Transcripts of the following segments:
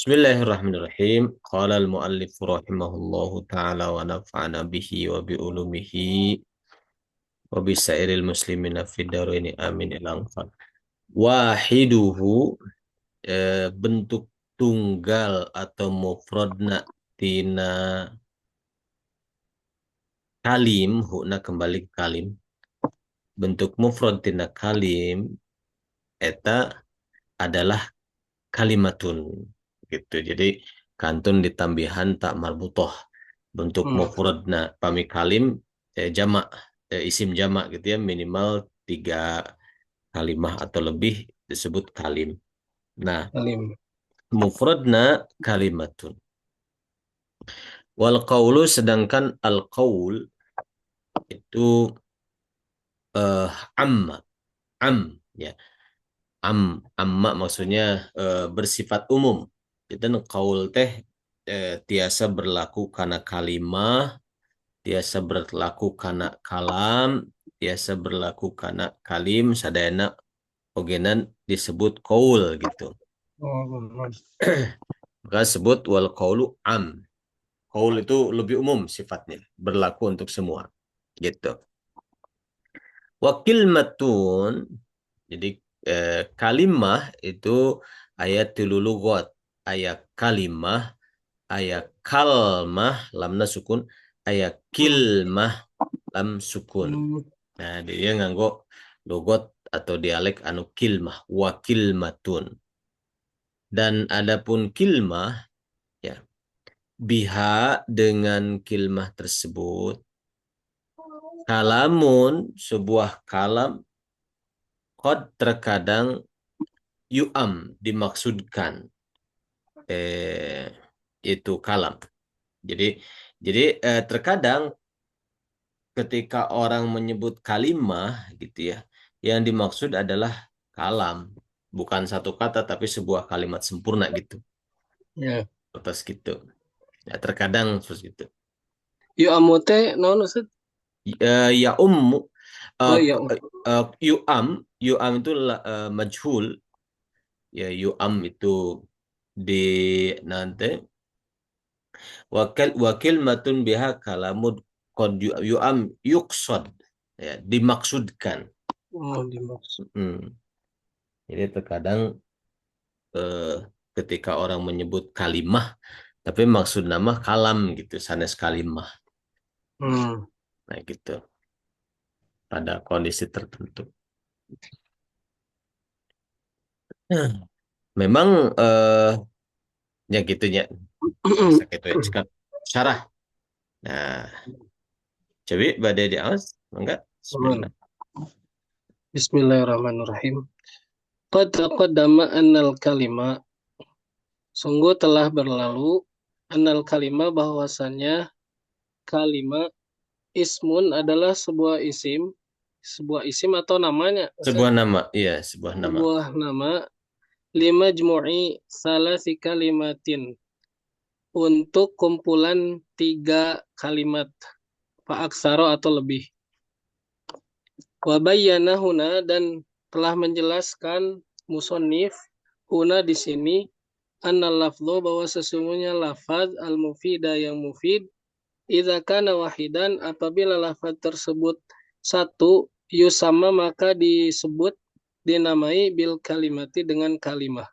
Bismillahirrahmanirrahim. Qala al-muallif rahimahullahu ta'ala wa nafa'ana bihi wa bi ulumihi wa bi sairil muslimina fid dharaini amin ila anfal. Wahiduhu bentuk tunggal atau mufradna tina kalim, hukna kembali ke kalim. Bentuk mufrad tina kalim eta adalah kalimatun gitu. Jadi kantun ditambihan tak marbutoh bentuk mufradna pami kalim jamak isim jamak gitu ya, minimal 3 kalimah atau lebih disebut kalim. Nah, Alim. mufradna kalimatun. Wal qaulu, sedangkan al qaul itu eh, amma am ya, amma maksudnya bersifat umum. Dan qaul teh tiasa berlaku karena kalimah, tiasa berlaku karena kalam, tiasa berlaku karena kalim, sadayana ogenan disebut qaul gitu. Oh, Maka sebut wal qaulu am. Qaul itu lebih umum sifatnya, berlaku untuk semua gitu. Wakil matun, jadi kalimah itu ayat tilulugot, ayat kalimah, ayat kalmah, lamna sukun, ayat kilmah, lam sukun. Nah, dia nganggo logot atau dialek anu kilmah, wakil matun. Dan adapun kilmah, ya, biha dengan kilmah tersebut, kalamun sebuah kalam, qad terkadang yu'am dimaksudkan itu kalam. Jadi terkadang ketika orang menyebut kalimah gitu ya, yang dimaksud adalah kalam, bukan satu kata tapi sebuah kalimat sempurna gitu. ya. Atas gitu. Ya, terkadang seperti itu. Yu amote non Ustaz? Ya ummu Oh uh, iya. yu'am, yu'am itu majhul. Ya yu'am itu di nanti wakil matun biha kalamud qad yu'am yuqsad, ya, dimaksudkan. Oh, dimaksud. Hmm. Jadi terkadang eh, ketika orang menyebut kalimah tapi maksud nama kalam gitu, sanes kalimah. Hmm. Nah gitu, pada kondisi tertentu. Nah, memang ya gitunya. Sakit ya cekap syarah. Nah, coba badai di awas, enggak? Bismillah. Bismillahirrahmanirrahim. Qad taqaddama annal kalima, sungguh telah berlalu, annal kalima bahwasannya kalima ismun adalah sebuah isim atau namanya, Ustaz? Sebuah nama, iya, sebuah nama. Sebuah nama, lima jmu'i salasi kalimatin, untuk kumpulan 3 kalimat, fa'aksaro atau lebih. Wabayyana huna, dan telah menjelaskan musonif huna di sini, anna lafzo, bahwa sesungguhnya lafaz al-mufida yang mufid, idza kana wahidan, apabila lafaz tersebut satu, yusama, maka disebut, dinamai, bil kalimati, dengan kalimah.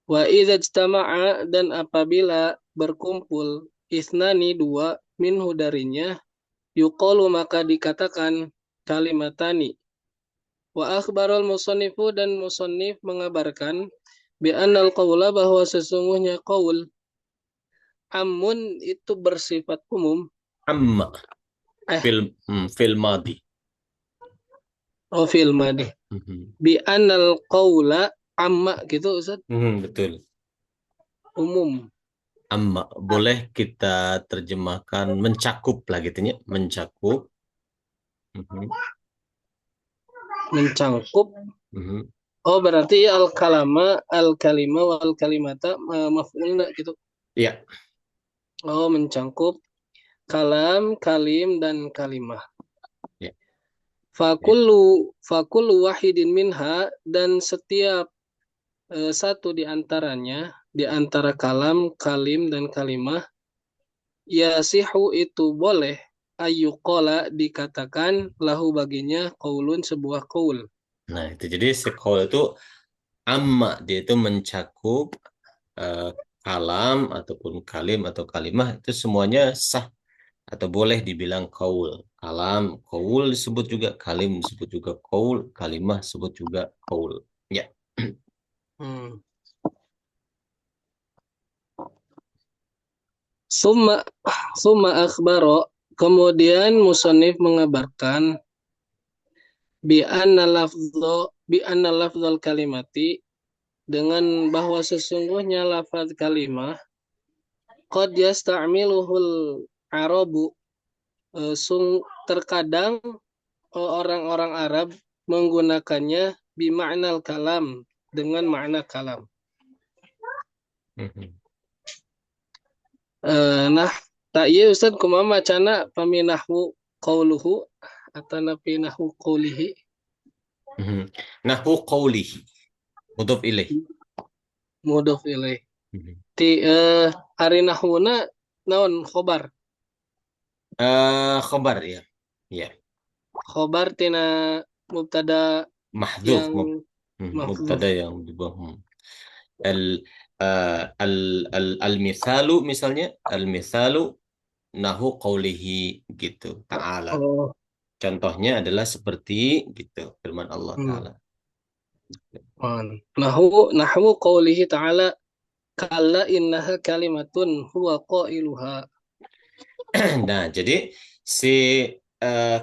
Wa idza ijtama'a, dan apabila berkumpul, isnani, dua, minhu darinya, yuqalu, maka dikatakan kalimatani. Wa akhbarul musannifu, dan musannif mengabarkan, bi annal qawla, bahwa sesungguhnya qaul, amun, itu bersifat umum. Amma Eh, fil madi. fil madi. Mhm. Bi annal qawla amma, gitu Ustaz, Betul. umum. Amma boleh kita terjemahkan mencakup lah gitu ya, mencakup. Mhm. Mencangkup. Mhm. Oh, berarti al kalama, al kalima, wal kalimata, maf'ulna gitu. Iya. Oh, mencangkup kalam, kalim, dan kalimah. Ya. Ya. Fakullu wahidin minha, dan setiap satu di antaranya, di antara kalam, kalim, dan kalimah, yasihu itu boleh ayyuqala dikatakan lahu baginya qaulun sebuah qaul. Nah, itu jadi si qaul itu amma, dia itu mencakup eh, kalam ataupun kalim atau kalimah itu semuanya sah atau boleh dibilang qaul. Kalam, qaul disebut juga, kalim disebut juga qaul, kalimah disebut juga qaul. Ya. Hmm. Summa summa akhbaro, kemudian musonif mengabarkan bi anna lafdzal kalimati, dengan bahwa sesungguhnya lafaz kalimah qad yasta'miluhul arabu, terkadang orang-orang Arab menggunakannya bimakna kalam, dengan makna kalam. Mhm. Nah, tak iya Ustaz kumaha macana paminahu qauluhu atau napinahu qaulihi. Mhm. Nahwu qawlihi, mudhof ilaih. Mudhof ilaih. Mhm. Ti ari nahwuna naon khobar. Khobar ya. Ya. Khobar tina mubtada Mahdhuf, yang mahdzuf. mubtada yang dibuang. Al al al misalu, misalnya al misalu nahu qawlihi gitu ta'ala. Oh, Contohnya adalah seperti gitu firman Allah hmm. taala. Nahwu qaulihi ta'ala kalla innaha kalimatun huwa qailuha. Nah, jadi si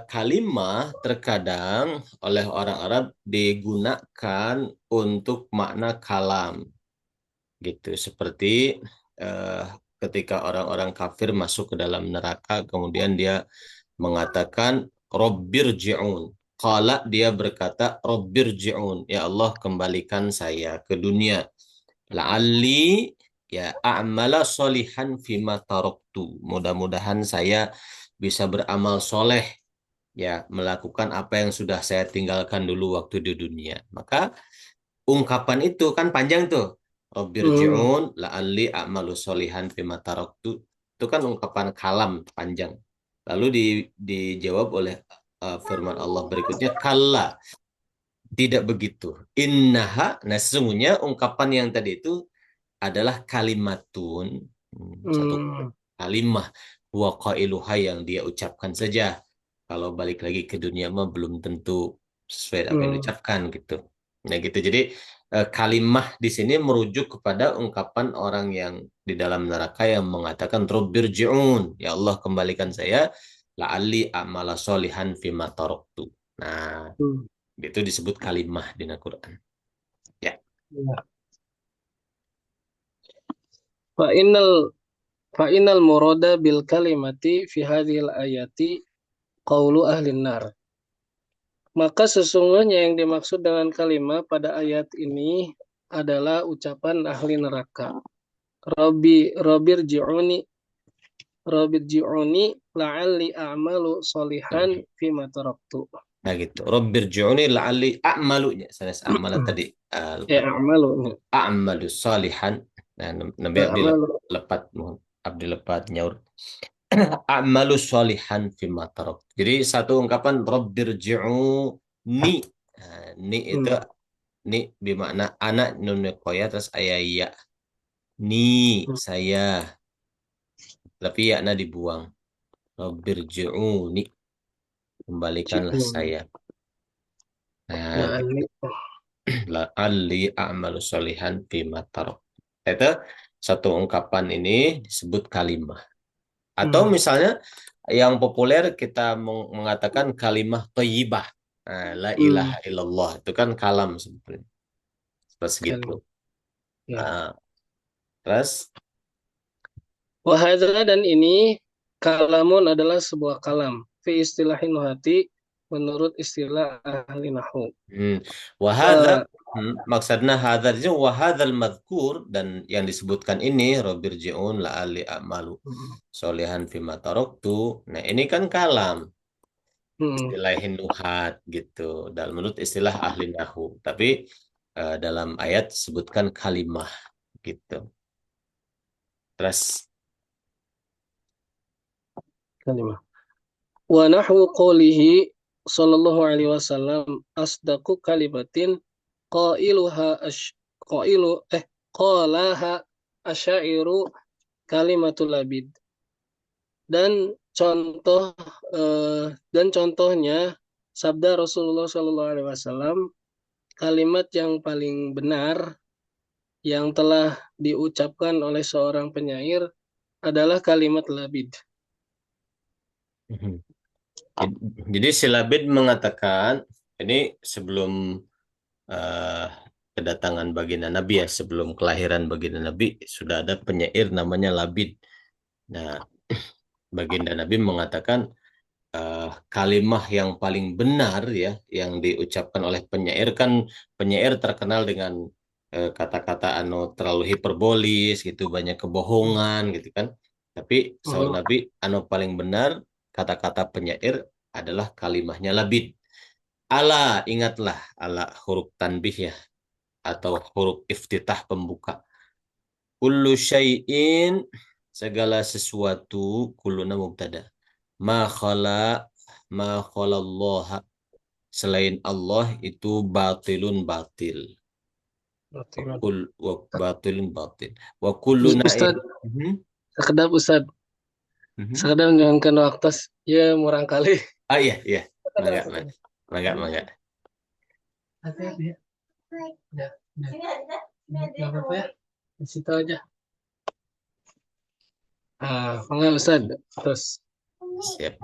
kalimah terkadang oleh orang Arab digunakan untuk makna kalam gitu, seperti eh, ketika orang-orang kafir masuk ke dalam neraka kemudian dia mengatakan Rabbirji'un. Qala, dia berkata Rabbirji'un, ya Allah kembalikan saya ke dunia. La'alli ya a'mala solihan fima taroktu. Mudah-mudahan saya bisa beramal soleh, ya melakukan apa yang sudah saya tinggalkan dulu waktu di dunia. Maka ungkapan itu kan panjang tuh. Hmm. Rabbirji'un la'alli a'malu solihan fima taraktu. Itu kan ungkapan kalam panjang. Lalu dijawab oleh firman Allah berikutnya, kalla, tidak begitu. Innaha, nah sesungguhnya ungkapan yang tadi itu adalah kalimatun, satu Hmm. kalimah, wa qailuha, yang dia ucapkan saja. Kalau balik lagi ke dunia mah belum tentu sesuai apa yang Hmm. diucapkan gitu. Nah gitu. Jadi kalimah di sini merujuk kepada ungkapan orang yang di dalam neraka yang mengatakan Rabbirji'un, ya Allah kembalikan saya, la'alli a'mala solihan fima taraktu. Nah, Hmm. itu disebut kalimah di Al-Quran. Ya. Ya. Fa innal fa innal murada bil kalimati fi hadhil ayati qaulu ahli nar. Maka sesungguhnya yang dimaksud dengan kalimat pada ayat ini adalah ucapan ahli neraka. Robirji'uni Robirji'uni la'alli a'malu solihan fima taraktu. Nah gitu. Rabbirji'uni la'alli a'malunya. Sanes a'mala tadi. A'malu. A'malu salihan. Nah, nabi abdi A'malu. lepat. Abdi lepat nyaur. A'malu salihan fima tarak. Jadi satu ungkapan Rabbirji'uni. Nah, ni itu, Hmm. ni bermakna anak nun koya terus ayah ya. Ni saya. Tapi ya dibuang. Rabbirji'uni. Kembalikanlah Ji'un. saya. Nah, gitu. La'alli. La'alli a'malu solihan fima tarak. Itu satu ungkapan ini disebut kalimah. Atau Hmm. misalnya yang populer kita mengatakan kalimah thayyibah. Nah, la ilaha Hmm. illallah. Itu kan kalam sebetulnya. Seperti gitu. Kalimat. Ya. Nah, terus, Wahadra, dan ini kalamun adalah sebuah kalam. Fi istilahin nuhati, menurut istilah ahli nahu. hmm, wahadha, Wa maksudnya hadha itu wahadhal madhkur, dan yang disebutkan ini Rabbirji'un la'ali a'malu solihan fima taraktu. Nah, ini kan kalam. hmm, Istilah nuhat gitu, dan menurut istilah ahli nahu. Tapi dalam ayat disebutkan kalimah gitu. Terus kalimah. Wa nahwu qawlihi sallallahu alaihi wasallam asdaqu kalimatin qailuha qailu qalaha asyairu kalimatul labid. Dan contoh dan contohnya sabda Rasulullah sallallahu alaihi wasallam, kalimat yang paling benar yang telah diucapkan oleh seorang penyair adalah kalimat labid. mhm. Jadi Silabid mengatakan ini sebelum eh, kedatangan baginda Nabi ya, sebelum kelahiran baginda Nabi sudah ada penyair namanya Labid. Nah, baginda Nabi mengatakan kalimah yang paling benar ya yang diucapkan oleh penyair kan, penyair terkenal dengan kata-kata anu terlalu hiperbolis gitu, banyak kebohongan gitu kan. Tapi sahut Hmm. Nabi anu paling benar kata-kata penyair adalah kalimahnya labid. Ala, ingatlah, ala huruf tanbih ya, atau huruf iftitah pembuka. Kullu syai'in, segala sesuatu, kulluna mubtada. Ma khala, ma Allah, selain Allah itu batilun batil. Wa batilun batil. Wa kullu na'im. Ustad, Mhm, sekedap Ustad, mhm. sekedap menjalankan waktu ya murang kali. Ah iya iya, Sekedap, mangga sekedap. mangga mangga. Hati-hati ya. Ya, ya. Nggak apa-apa ya. Di situ aja. Enggak Ustad. Terus, Siap.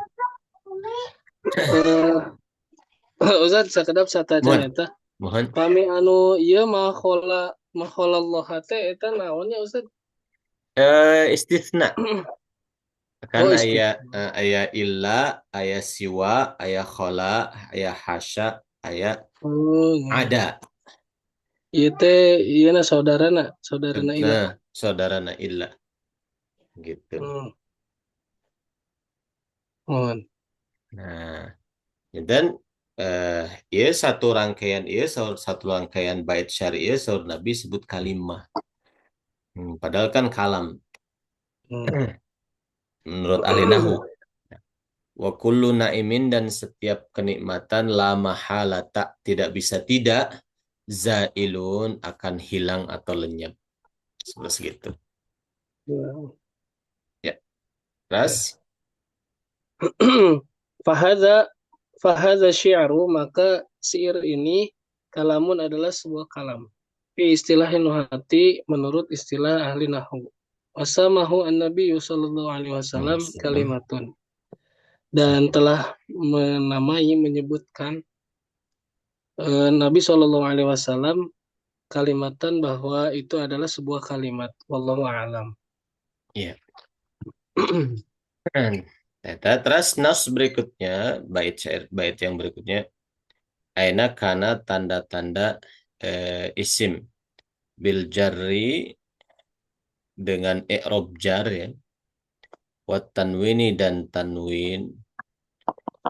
eh Ustad, sekedap satajan Mohon, eta. mohon. Kami anu ieu mahola Allah teh eta naonnya Ustad? Istisna. Kan Oh, aya illa, aya siwa, aya khala, aya hasya, aya oh, ada. ieu teh ieu na saudarana ilah. Nah, saudara na illa gitu. Hmm. Mohon. Nah, dan eh ya satu rangkaian satu rangkaian bait syariah saur Nabi sebut kalimah. Padahal kan kalam Hmm. menurut ahli nahu. Wa kullu naimin, dan setiap kenikmatan la mahalata, tidak bisa tidak, zailun, akan hilang atau lenyap. Seperti gitu. Ya. Ya, Ya. terus Fahadha fahadha syi'ru, maka syair ini kalamun adalah sebuah kalam. Fi istilah nuhati, menurut istilah ahli nahwu. Wasamahu an-nabi sallallahu alaihi wasallam kalimatun. Dan telah menyebutkan Nabi sallallahu alaihi wasallam kalimatan bahwa itu adalah sebuah kalimat. Wallahu a'lam. ya. Terus nas berikutnya, bait yang berikutnya, aina kana tanda-tanda isim bil jarri, dengan i'rab jar ya, wat tanwini, dan tanwin,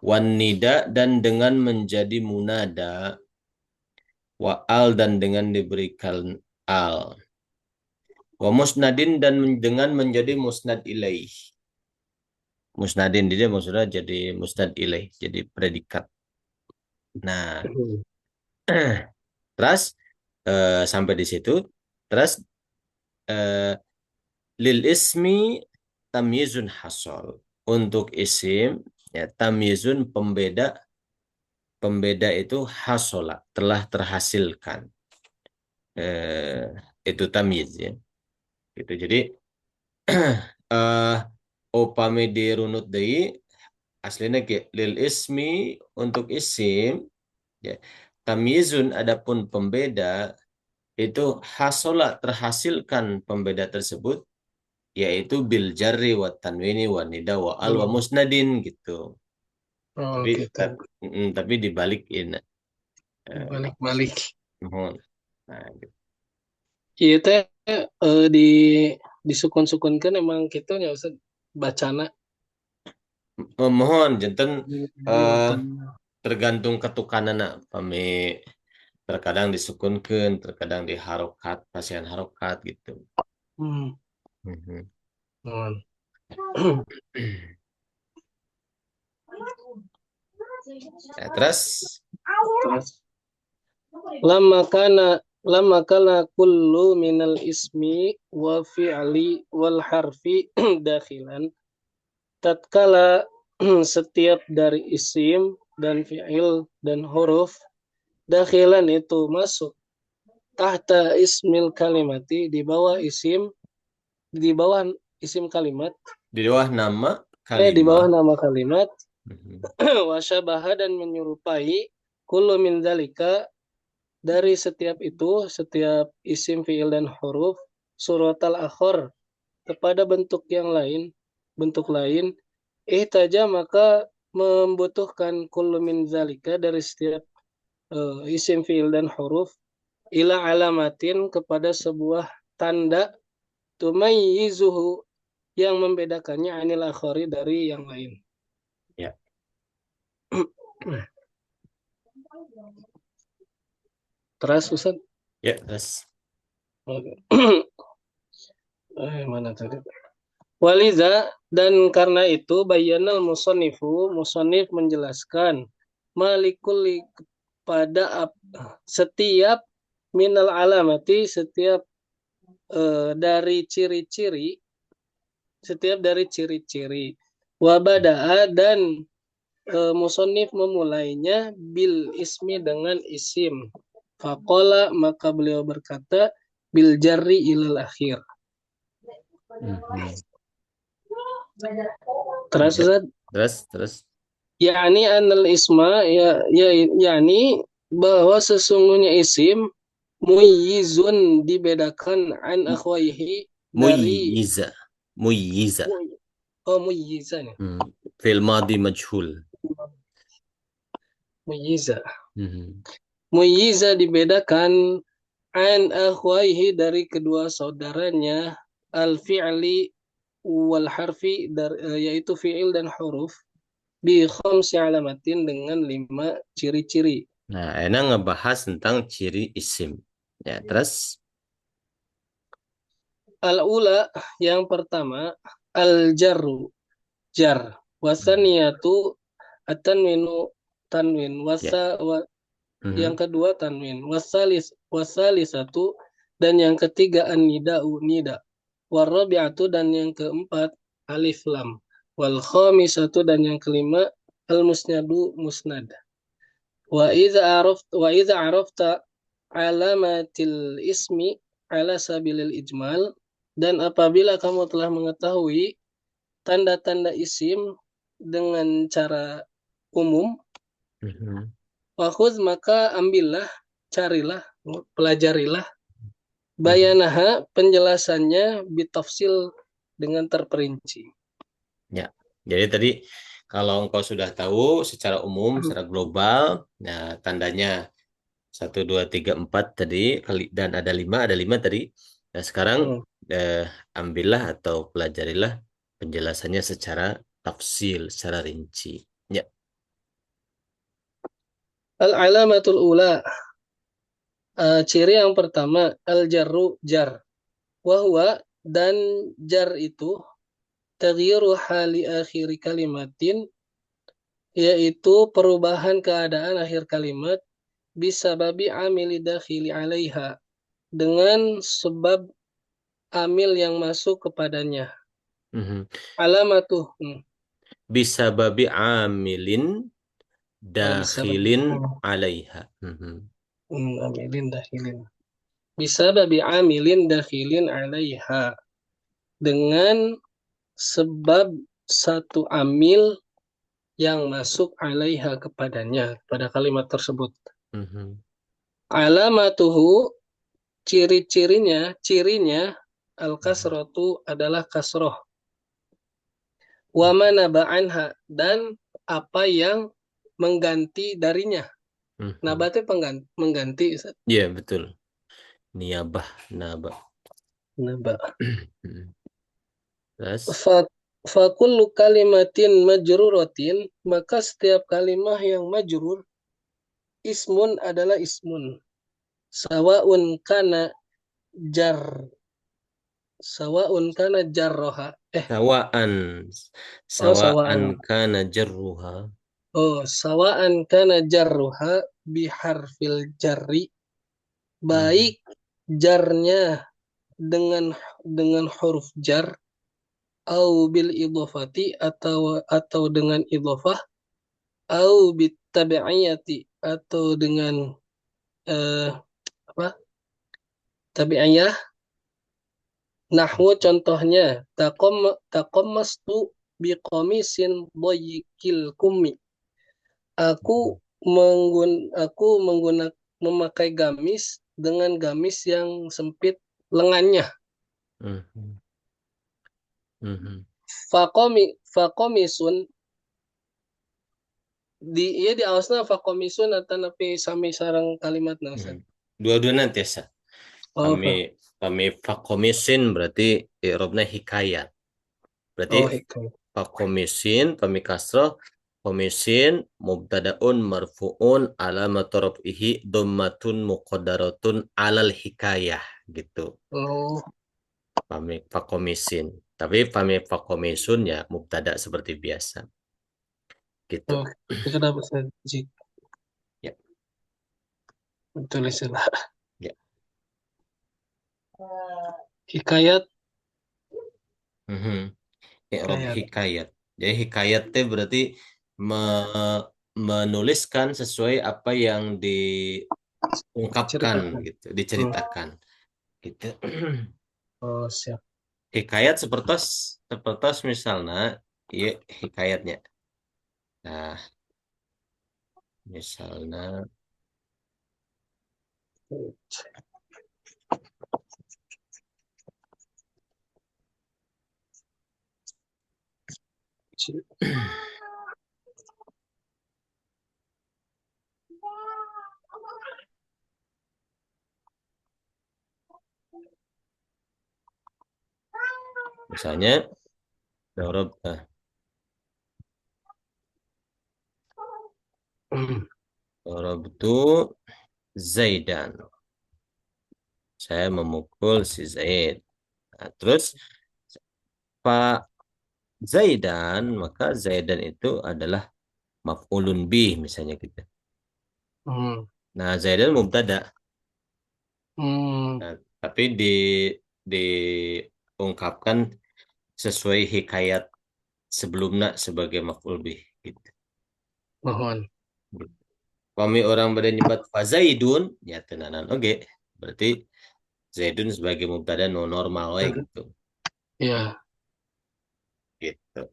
wan nida, dan dengan menjadi munada, wa al, dan dengan diberikan al, wa musnadin, dan dengan menjadi musnad ilaih. Musnadin dia maksudnya jadi musnad ilaih, jadi predikat. Nah, terus sampai di situ, terus eh, lil ismi tamyizun hasol, untuk isim ya, tamyizun pembeda, pembeda itu hasola, telah terhasilkan, eh, itu tamyiz ya gitu. Jadi eh upami dirunut deui aslinya lil ismi, untuk isim ya, tamyizun, adapun pembeda itu hasola, terhasilkan pembeda tersebut, yaitu bil jarri wa tanwini wa nida wa al wa Hmm. musnadin gitu. Oh Tapi gitu. tapi dibalikin. eh, Balik-balik. mohon. Nah, gitu. Iya teh di disukun-sukunkan emang gitu ya Ustaz bacana Mohon janten di eh watan. tergantung ketukanana pami Terkadang disukunkan, terkadang diharokat, pasihan harokat gitu. Hmm. Mhm. Hmm. Ya, terus Terus, Lamma kana lamma kana kullu minal ismi wa fi'li wal harfi dakhilan. Tatkala setiap dari isim dan fi'il dan huruf dakhilan itu masuk tahta ismil kalimati, di bawah isim kalimat, di bawah nama di bawah kalimah. nama kalimat. Mhm. Wasyabaha dan menyerupai kullu min dzalika, dari setiap itu, setiap isim, fiil, dan huruf, surat al-akhir kepada bentuk lain, ihtaja maka membutuhkan kullu min zalika dari setiap isim, fiil, dan huruf, ila alamatin kepada sebuah tanda, tumayyizuhu yang membedakannya anil akhari dari yang lain. Ya, Terus Ustaz? ya, terus. Mana tadi? Waliza, dan karena itu bayanal musonif menjelaskan malikuli pada setiap minal alamati, dari ciri-ciri setiap dari ciri-ciri, wabada'a, dan musonif memulainya bil ismi dengan isim, faqala maka beliau berkata bil jarri ilal akhir. Mhm. Terus Ya, Ustaz? terus. yakni anal isma, yakni bahwa sesungguhnya isim muyyizun dibedakan an akhwaihi dari Muyyiza, muyyiza. muyyizan ya. Hmm. Fil madi majhul. Muyyiza. Mhm. Muyyiza dibedakan an akhwaihi dari kedua saudaranya, al fi'li wal harfi, yaitu fi'il dan huruf, bi khamsi alamatin dengan 5 ciri-ciri. Nah, enak ngebahas tentang ciri isim. Ya, terus. Al-ula, yang pertama, al-jarru, jar. Hmm. Wasaniyatu at-tanwinu, tanwin. Ya. Yang Mhm. kedua tanwin. Wasalisatu, dan yang ketiga an-nida'u, nida. Warabi'atu, dan yang keempat alif lam. Wal khamisatu, dan yang kelima al-musnadu, musnad. Wa idza arafta alamatil ismi ala sabilil ijmal, dan apabila kamu telah mengetahui tanda-tanda isim dengan cara umum, Mhm. wakhudz maka ambillah, carilah, pelajarilah, Mhm. bayanaha penjelasannya, bitafsil dengan terperinci. Ya. Jadi tadi kalau engkau sudah tahu secara umum, secara global, nah tandanya satu, dua, tiga, empat tadi, dan ada lima tadi. Nah sekarang Hmm. eh, ambillah atau pelajarilah penjelasannya secara tafsil, secara rinci. Ya. Al-alamatul ula, ciri yang pertama, al-jarru, jar. Wahwa, dan jar itu taghyiru hali akhiri kalimatin, yaitu perubahan keadaan akhir kalimat, bisa babi amili dakhili alaiha, dengan sebab amil yang masuk kepadanya. Mhm. Alamatuh, Bisa babi amilin bisa babi dakhilin alaiha. Mhm. amilin dakhilin. Bisa babi amilin dakhilin alaiha, dengan sebab satu amil yang masuk alaiha kepadanya, pada kalimat tersebut. Mhm. Alamatuhu, cirinya al-kasrotu adalah kasroh. Wa manaba anha, dan apa yang mengganti darinya. Mhm. Nabatnya mengganti, Ustaz. Iya, betul. Niabah, nabah. Naba. Mhm. Terus, Fa Fakullu kalimatin majruratin, maka setiap kalimah yang majrur, ismun adalah ismun. Sawaun kana jar sawaun kana jarroha. Sawaan. Oh Sawaan sawaan. kana jarruha. Oh sawaan kana jarruha biharfil jarri. Mhm. Baik jarnya dengan huruf jar au bil idhofati atau dengan idhofah au bit tabi'iyati atau dengan eh, apa? Tabi'iyah. Nahwu contohnya taqammastu biqamisin dhayyikil kummi. Aku menggunakan memakai gamis dengan gamis yang sempit lengannya. Mhm. Mhm. Fakomisun di awasna fakomisun atau napi sami sarang kalimat Mhm. nasan. Dua-dua nanti ya. Oh, Kami kami fakomisin berarti i'rabna hikayat. Berarti oh hikmah. fakomisin kami kasroh komisin mubtadaun marfuun alamat raf'ihi dhammatun muqaddaratun alal hikayah gitu. Oh, Kami fakomisin. Tapi kami fakomisun ya mubtada seperti biasa gitu. oh, kenapa saya Ya, tulisanlah ya. hikayat Mhm. I'rab hikayat hikayat. Jadi hikayat teh berarti menuliskan sesuai apa yang diungkapkan ceritakan. gitu, Hmm. diceritakan gitu. Oh siap. Hikayat sepertos sepertos misalnya iya hikayatnya. Nah, misalnya misalnya darab Hmm. darabtu Zaidan. Saya memukul si Zaid. Nah, terus Pak Zaidan, maka Zaidan itu adalah maf'ulun bih misalnya gitu. Hmm. Nah, Zaidan mubtada. Hmm. Nah, tapi diungkapkan sesuai hikayat sebelumnya sebagai maf'ul bih gitu. Mohon. Kami orang pada nyebat Fazaidun, ya tenanan oke. Berarti Zaidun sebagai mubtada no normal we gitu. Ya, Gitu.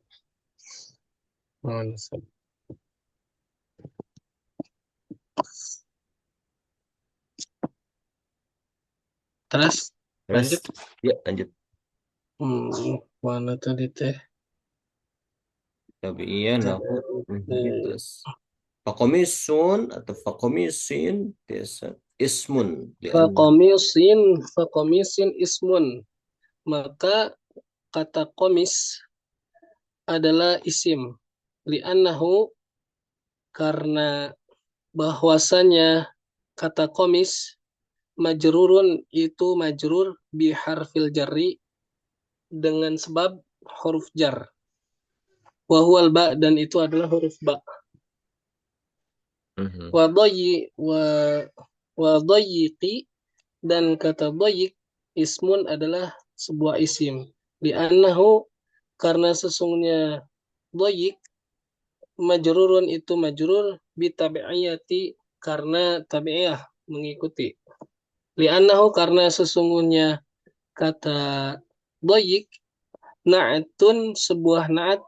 mohon. Terus Terus lanjut. ya lanjut. Mana tadi teh? Tapi iya nahu Eh, terus fakomisun atau fakomisin biasa ismun lianna Fakomisin ismun. Maka kata komis adalah isim. Li'annahu karena bahwasanya kata komis majrurun itu majrur biharfil jarri dengan sebab huruf jar. Wahwal ba dan itu adalah huruf ba. Mhm. Wadoyi wa wadoyiqi dan kata doyik ismun adalah sebuah isim. Li'annahu karena sesungguhnya doyik majrurun itu majrur bitabi'iyati karena tabi'iyah mengikuti. Li'annahu karena sesungguhnya kata doyik na'atun sebuah na'at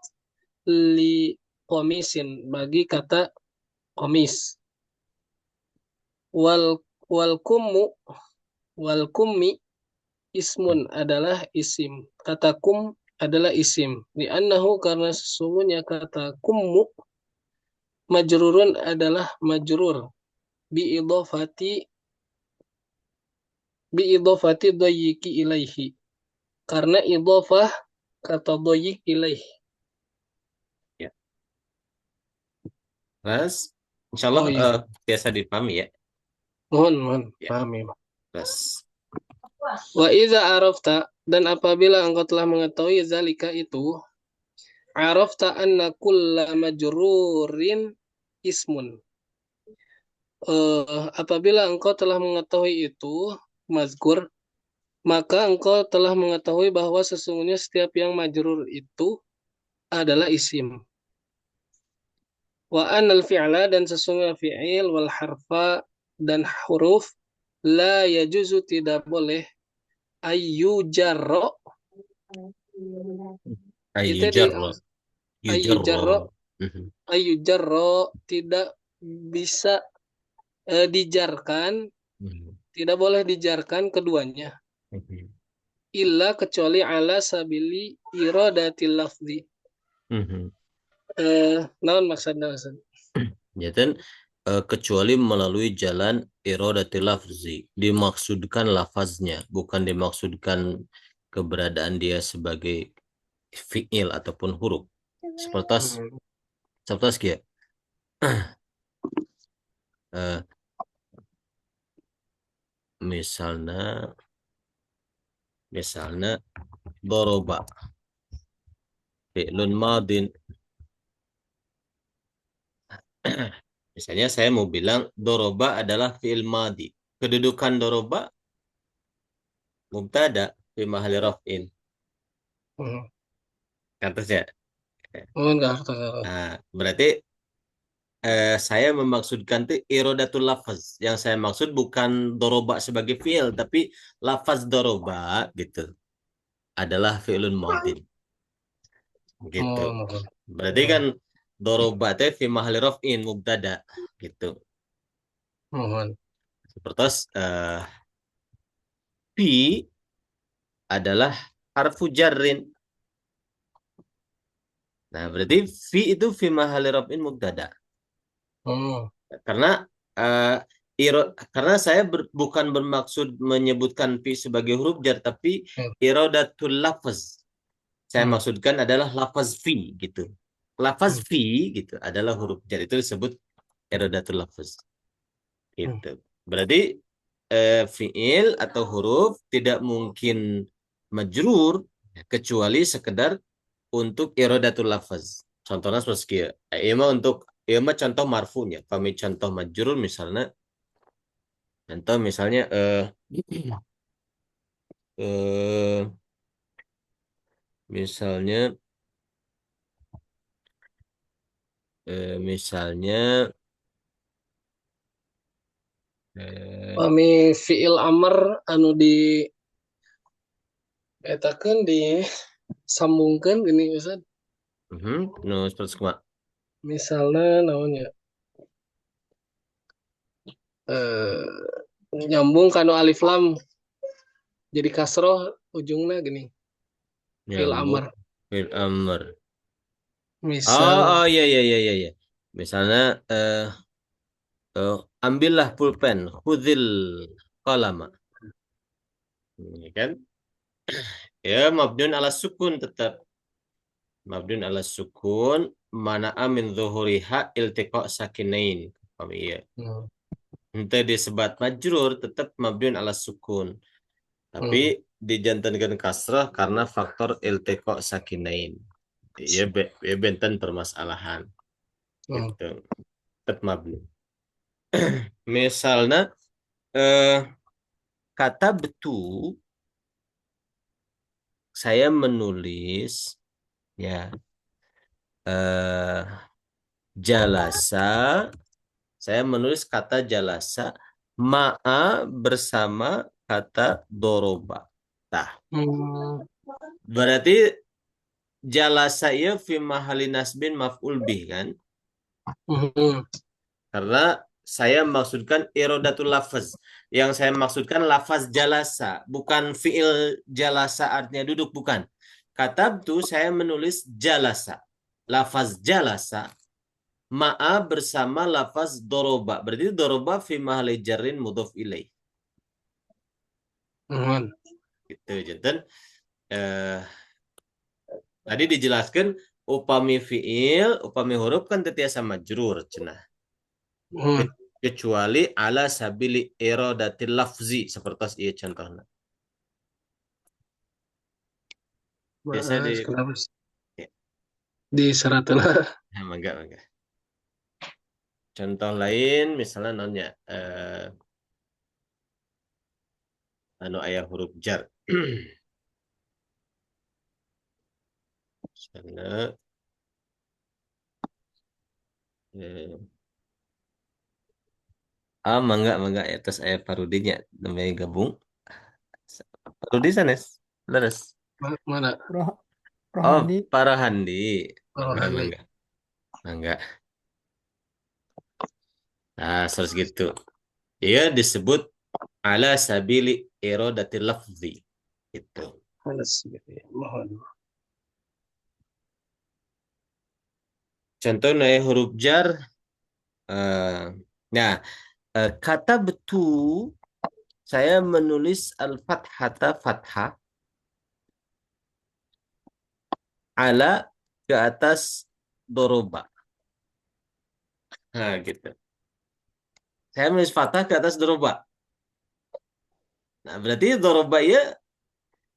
li komisin bagi kata komis. Wal wal kummu wal kummi ismun adalah isim. Kata kum adalah isim. Li'annahu karena sesungguhnya kata kummu majrurun adalah majrur biidofati biidofati doyiki ilaihi. Karena idofah kata doyik ilaih. Ya. Terus insyaallah Oh iya. biasa dipahami ya. mohon Ya, pahami. terus. Wa iza arafta, dan apabila engkau telah mengetahui zalika itu, arafta anna kulla majrurin ismun. Apabila engkau telah mengetahui itu, mazkur, maka engkau telah mengetahui bahwa sesungguhnya setiap yang majrur itu adalah isim. Wa anal fi'la, dan sesungguhnya fi'il wal harfa dan huruf la yajuzu, tidak boleh ayu jarro, Ayu itu di jarro. ayu Yujarro. jarro, Mhm. ayu jarro tidak bisa dijarkan, Mhm. tidak boleh dijarkan keduanya, Mhm. illa kecuali ala sabili iradatil lafzi. Mhm. Naon maksudnya Ustaz? Ya kan, kecuali melalui jalan iradatil lafzi, dimaksudkan lafaznya, bukan dimaksudkan keberadaan dia sebagai fiil ataupun huruf. Seperti Hmm. seperti ya, eh, misalnya misalnya doroba fi'lun madin. Misalnya saya mau bilang doroba adalah fi'il madi. Kedudukan doroba mubtada fi mahalli raf'in. Hmm. Kata Mohon nggak harus tahu. Nah, berarti saya memaksudkan tuh irodatul lafaz. Yang saya maksud bukan doroba sebagai fi'il, tapi lafaz doroba gitu adalah fi'lun madin gitu. Mohon, mohon. Berarti kan doroba teh fi mahalli raf'in mubtada gitu. Mohon. Seperti fi adalah harfu jarrin. Nah, berarti fi itu fi mahalli raf'in mubtada. Hmm. Karena eh, karena saya bukan bermaksud menyebutkan fi sebagai huruf jar, tapi Hmm. irodatul lafaz. Saya Hmm. maksudkan adalah lafaz fi gitu. Lafaz Hmm. fi gitu adalah huruf jar, itu disebut irodatul lafaz Hmm. gitu. Berarti fiil atau huruf tidak mungkin majrur kecuali sekedar untuk irodatul lafaz. Contohnya seperti ini. Iya mah untuk iya mah contoh marfunya. Kami contoh majrur misalnya, contoh misalnya eh misalnya misalnya eh Kami fiil amr anu di etakeun disambungkan gini Ustaz. no seperti kuma. Misalnya naon ya? Eh nyambung kanu alif lam jadi kasroh ujungnya gini. Fiil Nyambung amr. fil amr. Oh, Misal oh, iya, iya, iya, iya, iya. Misalnya ambillah pulpen, khudil qalama. Ini kan ya mabdun ala sukun, tetap mabdun ala sukun, mana'a min zuhuriha iltiqa sakinain. Oh iya. hmm. Ente disebat majrur tetap mabdun ala sukun. Tapi Hmm. dijantankan kasrah karena faktor iltiqa sakinain. Ya, ya benten permasalahan Hmm. gitu. Tetap mabni. Misalnya eh, kata betul, saya menulis ya eh jalasa, saya menulis kata jalasa ma'a bersama kata doroba. Nah, Hmm. berarti jalasa ya fi mahali nasbin maf'ul bih kan? Hmm. Karena saya maksudkan irodatul lafaz. Yang saya maksudkan lafaz jalasa, bukan fiil jalasa artinya duduk, bukan. Katabtu saya menulis jalasa. Lafaz jalasa ma'a bersama lafaz doroba. Berarti doroba fi mahali jarrin mudhof ilaih. Hmm. Gitu, jantan. Eh, tadi dijelaskan upami fiil, upami huruf kan tetiasa majrur cenah. Hmm. kecuali ala sabili iradatil lafzi seperti iya contohnya. Biasa di Mas, kenapa sih? ya, Di seratan? mangga mangga. Contoh lain misalnya nonnya anu ayah huruf jar. Misalnya eh, mangga mangga ya terus ayah parudinya namanya gabung. Parudi sanes. Leres. Mana? Roh Oh, Rohadi. Parahandi. Oh, Mangga Handi. mangga. Mangga. Nah, terus gitu. Ia disebut ala sabili iradatil lafzi. Gitu. Halas gitu ya. Mohon. Contohnya huruf jar. Nah, kata betul saya menulis al-fathata fathah ala ke atas doroba. Nah, gitu. Saya menulis fathah ke atas doroba. Nah, berarti doroba ya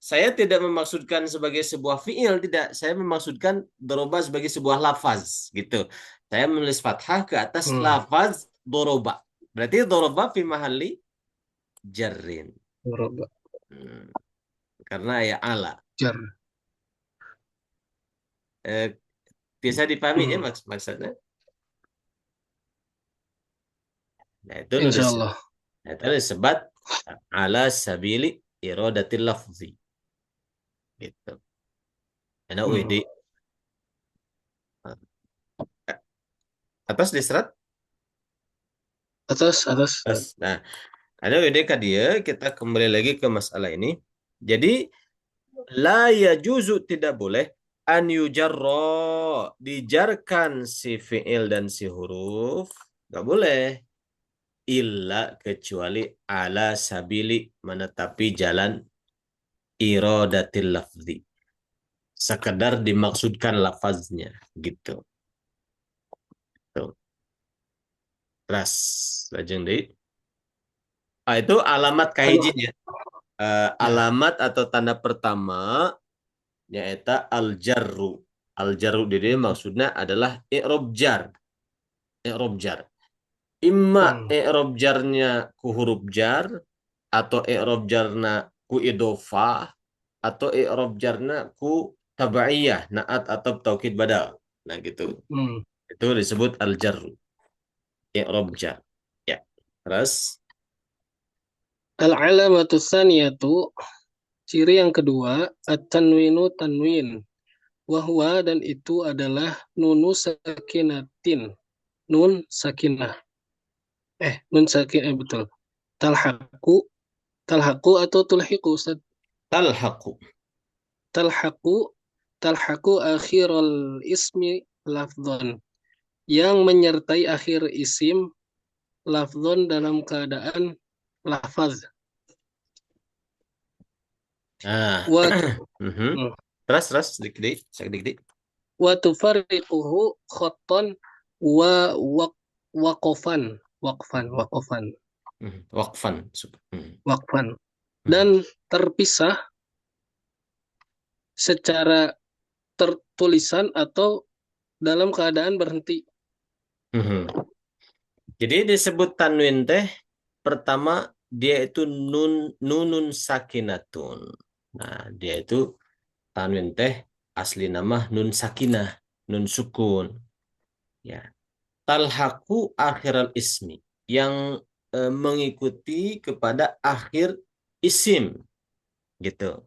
saya tidak memaksudkan sebagai sebuah fiil, tidak. Saya memaksudkan doroba sebagai sebuah lafaz, gitu. Saya menulis fathah ke atas Hmm. lafaz doroba. Berarti doroba fi mahalli jarrin. Merubah. Hmm, karena ya ala. Jar. Eh, bisa dipahami ya Hmm. maksudnya. Nah, itu Insya Allah. nah, itu disebut ala sabili iradatil lafzi. Gitu. Enak Hmm. WD. Atas diserat. Atas, atas. Nah, ada WD ka dia. Kita kembali lagi ke masalah ini. Jadi, la yajuzu tidak boleh an yujarro dijarkan si fi'il dan si huruf. Nggak boleh. Illa kecuali ala sabili menetapi jalan iradatil lafzi. Sekedar dimaksudkan lafaznya gitu. Tuh. Terus lajeng deui. Itu alamat Anu, kahijinya. ya. Alamat atau tanda pertama yaitu al-jarru. Al-jarru di sini maksudnya adalah i'rab jar. I'rab jar. Imma Hmm. i'rab jarnya ku huruf jar atau i'rab jarna ku idofah atau i'rab jarna ku tabaiyah, naat atau taukid badal. Nah gitu. Hmm. Itu disebut al-jarru. I'rab jar. Ya. Terus Al-alamatu tsaniyatu, ciri yang kedua, at-tanwinu tanwin. Wahwa dan itu adalah nunu sakinatin. Nun sakinah. Nun sakinah, betul. Talhaku, talhaku atau tulhiku, Ustaz? talhaqu. Talhaku, talhaku akhiral ismi lafdhon. Yang menyertai akhir isim lafdhon dalam keadaan lafaz. Nah. Wa, Mhm. hmm. Terus sedikit, sedikit. Wa tufarriquhu khotton wa waq, waqofan. Waqfan, waqofan, Waqfan. waqfan. Mhm. Dan terpisah secara tertulisan atau dalam keadaan berhenti. Mhm. Jadi disebut tanwin teh pertama dia itu nunun sakinatun. Nah, dia itu tanwin teh asli nama nun sakinah, nun sukun. Ya. Talhaku akhiral ismi yang mengikuti kepada akhir isim gitu.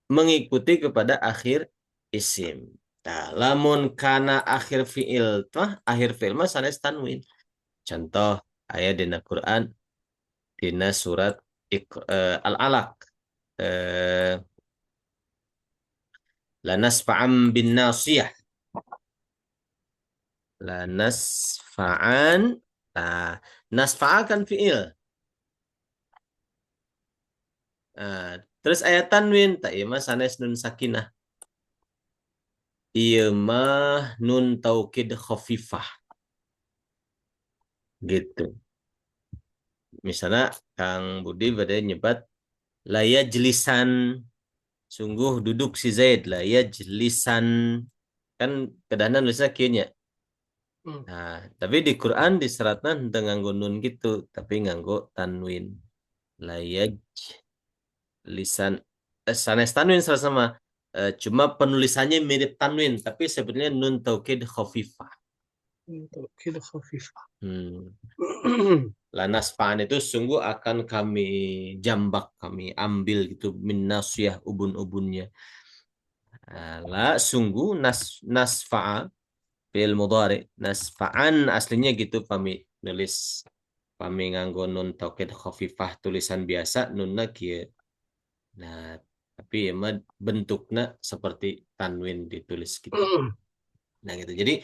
Mengikuti kepada akhir isim. Nah, lamun kana akhir fiil akhir fiil mah sanes tanwin. Contoh ayat di Quran dina surat Al-Alaq. Eh, Lanasfa'am bin nasiyah. Lanasfa'an. Nah, nasfa'a kan fiil. Nah, terus ayat tanwin tak iya mah sanes nun sakinah. Iya mah nun taukid khafifah. gitu. Misalnya Kang Budi pada nyebat la yajlisan, sungguh duduk si Zaid, la yajlisan, kan kedahanan nulisnya kieu nya. Hmm. Nah, tapi di Quran diseratna henteu nganggo nun gitu, tapi nganggo tanwin. La yajlisan, sanes tanwin sama. Cuma penulisannya mirip tanwin, tapi sebenarnya nun taukid khafifah. Taukid khafifah. Hmm. Lanasfa'an itu sungguh akan kami jambak, kami ambil gitu minnasiyah ubun-ubunnya. La sungguh nasfa'a fi'il mudhari, nasfa'an aslinya gitu kami nulis, kami nganggo nun taukid khafifah tulisan biasa nunna kieu. Nah, tapi ya mah bentuknya seperti tanwin ditulis gitu. Nah gitu. Jadi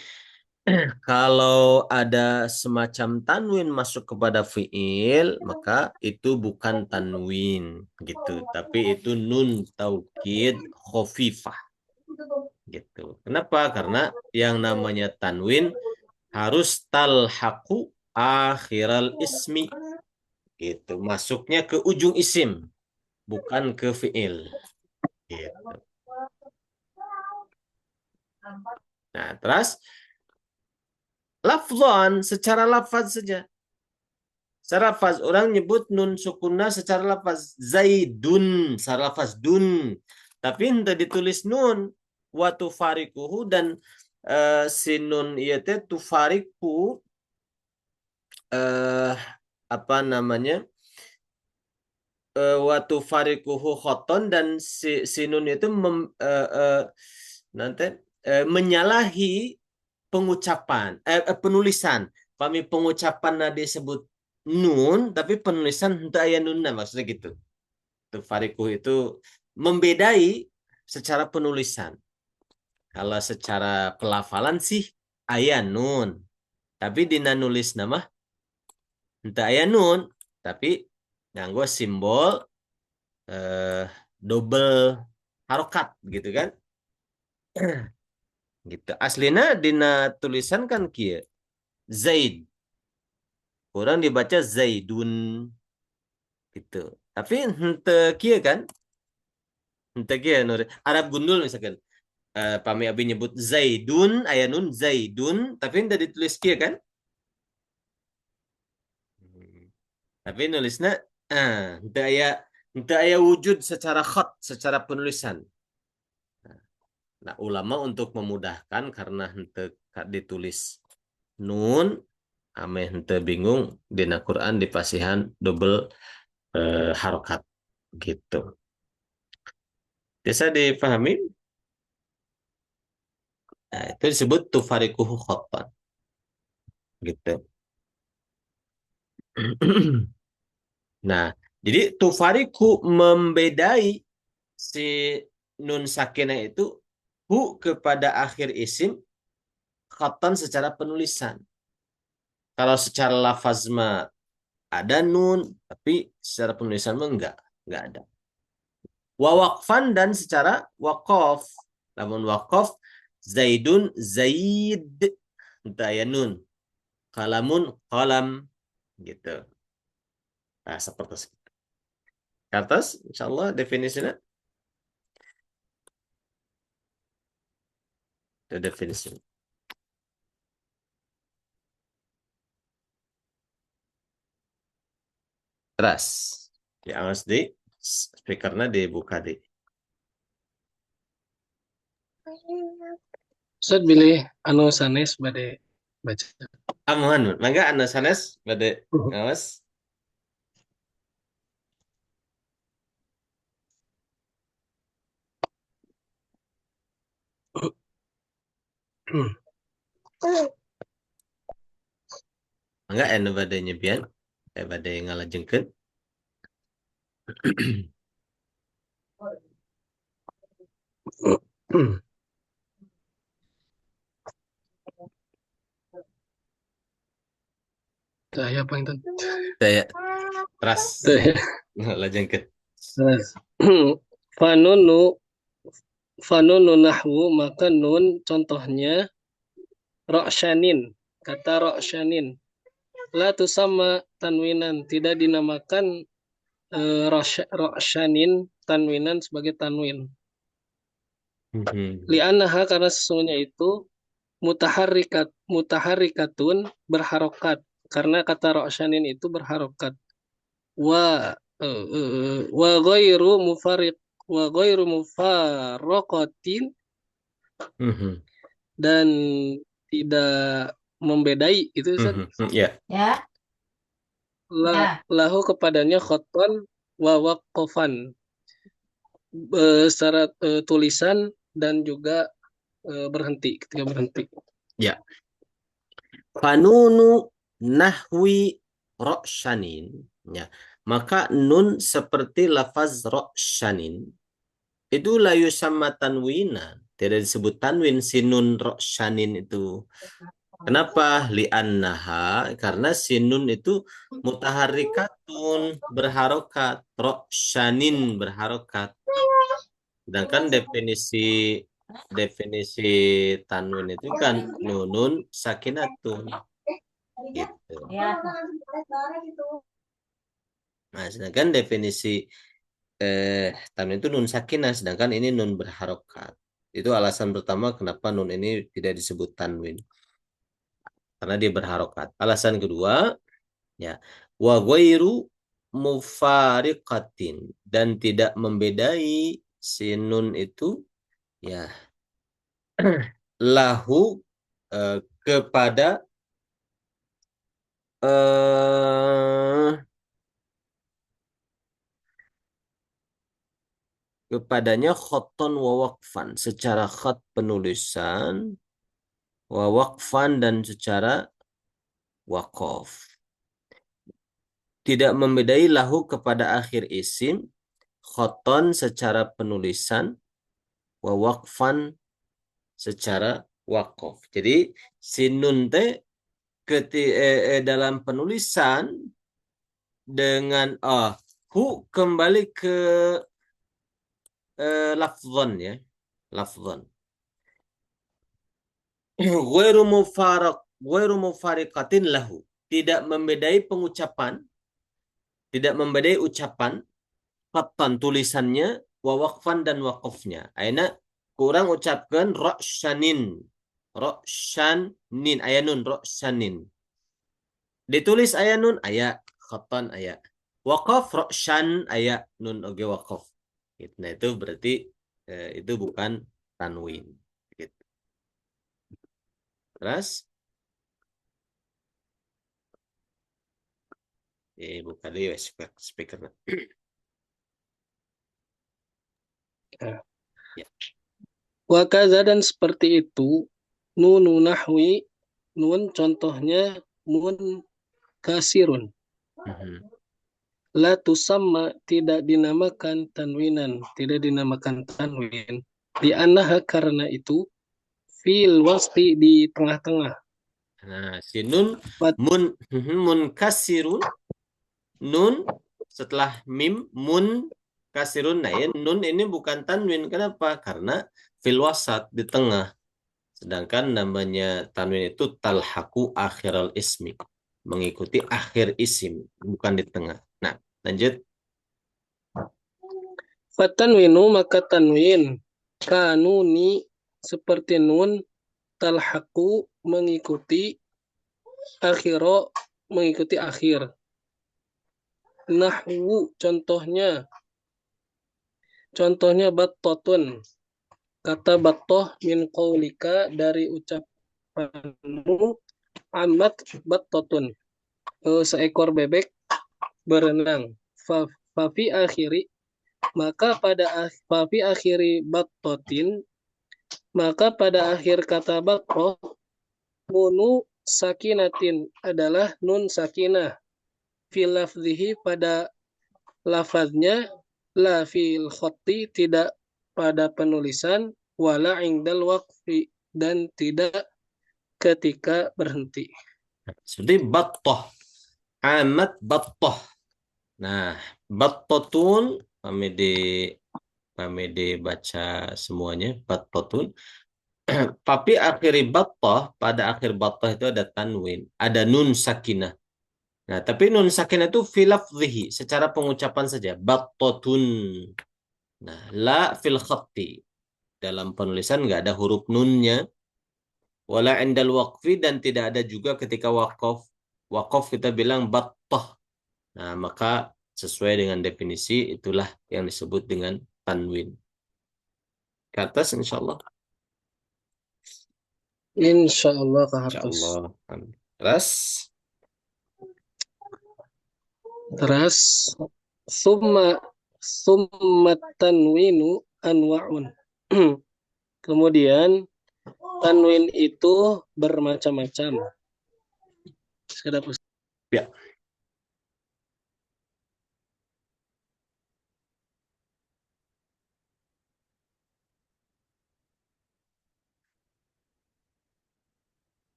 kalau ada semacam tanwin masuk kepada fiil, maka itu bukan tanwin gitu, tapi itu nun taukid khofifah gitu. Kenapa? Karena yang namanya tanwin harus talhaqu akhiral ismi gitu. Masuknya ke ujung isim, bukan ke fiil gitu. Nah, terus lafzan secara lafaz saja. Secara lafaz orang nyebut nun sukunna secara lafaz zaidun, secara lafaz dun. Tapi hendak ditulis nun wa tufarikuhu, dan si nun ieu teh tufariku, eh apa namanya? Wa tufarikuhu khoton, dan si nun itu nanti menyalahi pengucapan, penulisan. Kami pengucapan disebut nun, tapi penulisan henteu aya nunna, maksudnya gitu. Tufariku itu membedai secara penulisan. Kalau secara pelafalan sih aya nun, tapi dina nulis nama henteu aya nun, tapi nganggo simbol eh, double harokat gitu kan. Gitu. Aslina dina tulisan kan kieu Zaid. Orang dibaca Zaidun gitu. Tapi henteu kieu kan? Henteu kieu nu Arab gundul misalkan. Pami abi nyebut Zaidun, aya nun Zaidun, tapi henteu ditulis kieu kan? Hmm. Tapi nulisna henteu aya wujud secara khat, secara penulisan. Nah, ulama untuk memudahkan karena henteu ditulis nun, ame henteu bingung, dina Quran dipasihan double harokat gitu. Bisa dipahami? Nah, itu disebut tufarikuhu khotban gitu. Nah, jadi tufariku membedai si nun sakinah itu hu kepada akhir isim khoton secara penulisan. Kalau secara lafaz mah ada nun, tapi secara penulisan mah enggak ada. Wawakfan, dan secara wakof. Namun wakof, Zaidun Zaid, daya nun. Kalamun kalam gitu. Nah, seperti itu. Atas, insyaallah definisinya ada definisi. Teras. Ya, harus di speakernya dibuka di. Ustaz pilih anu sanes bade baca. Amuhan, mangga anda sanes pada ngawas. Mangga anu pada nyebian, pada ngalajengkeun. Saya apa itu? Saya teras Saya. ngalajengkeun. Fanunu fanunu nahwu, maka nun contohnya rokshanin, kata rokshanin. la tusamma tanwinan, tidak dinamakan rosyanin tanwinan sebagai tanwin. Li'annaha karena sesungguhnya itu mutaharrikatun berharokat, karena kata rosyanin itu berharokat. Wa ghairu mufariq wa ghairu mufarraqatin, dan tidak membedai itu Ustaz. Ya. Ya. Lahu kepadanya khoton wa waqofan, secara tulisan dan juga berhenti ketika berhenti. Ya. Fanunu nahwi rokshanin. Ya. Maka nun seperti lafaz rokshanin itu la yusamma tanwina. Tidak disebut tanwin si nun rokshanin itu. Kenapa? Li'annaha, karena si nun itu mutaharrikatun, berharokat. Rokshanin, berharokat. Sedangkan definisi tanwin itu kan nunun sakinatun. Gitu. Ya. Nah, sedangkan definisi tanwin itu nun sakinah, sedangkan ini nun berharokat. Itu alasan pertama kenapa nun ini tidak disebut tanwin. Karena dia berharokat. Alasan kedua, ya, wa ghairu mufariqatin, dan tidak membedai si nun itu, ya, lahu kepada kepadanya khoton wa waqfan, secara khat penulisan, wa waqfan, dan secara waqaf. Tidak membedai lahu kepada akhir isim, khoton secara penulisan, wa waqfan secara waqaf. Jadi sinun teh dalam penulisan dengan hu kembali ke lafzon, ya, lafzon. Ghairu mufariqatin lahu, tidak membedai pengucapan, tidak membedai ucapan, khatan tulisannya, wa waqfan dan waqafnya. Aina kurang ucapkan rokshanin, rokshanin, ayanun rokshanin. Ditulis ayanun, aya khatan, aya waqaf, rokshan, aya nun oge waqaf. Nah itu berarti itu bukan tanwin. Gitu. Terus buka dulu ya speaker. Ya. Wakaza, dan seperti itu nunu nahwi, nun contohnya mun kasirun. La tusamma, tidak dinamakan tanwinan, tidak dinamakan tanwin. Di annaha, karena itu, fil wasti, di tengah-tengah. Nah, si nun mun kasirun, nun setelah mim, mun kasirun. Nah, ya, nun ini bukan tanwin. Kenapa? Karena fil wasat, di tengah. Sedangkan namanya tanwin itu talhaku akhiral ismi, mengikuti akhir isim, bukan di tengah. Nah, lanjut. Fatanwinu, maka tanwin kanuni, seperti nun, talhaku, mengikuti akhiro, mengikuti akhir. Nahwu, contohnya battotun, kata battoh, min qaulika, dari ucapanmu, amat battotun, seekor bebek berenang. Fafi akhiri, maka pada fafi akhiri battotin, maka pada akhir kata battoh, nunu sakinatin, adalah nun sakinah, fil lafzihi, pada lafaznya, la fil khotti, tidak pada penulisan, wala indal waqfi, dan tidak ketika berhenti. Seperti battoh, amat battoh. Nah, battotun, kami dibaca semuanya, battotun. Tapi akhir battah, pada akhir battah itu ada tanwin, ada nun sakinah. Nah, tapi nun sakinah itu fil lafzihi, secara pengucapan saja. Battotun. Nah, la fil khatti. Dalam penulisan nggak ada huruf nunnya. Wala indal waqfi dan tidak ada juga ketika waqaf. Waqaf kita bilang battah. Nah, maka sesuai dengan definisi itulah yang disebut dengan tanwin. Ke atas insyaallah. Insya Allah ke hartos. Insyaallah. Terus Terus summa summa tanwinu anwa'un. Kemudian tanwin itu bermacam-macam. Sudah ya.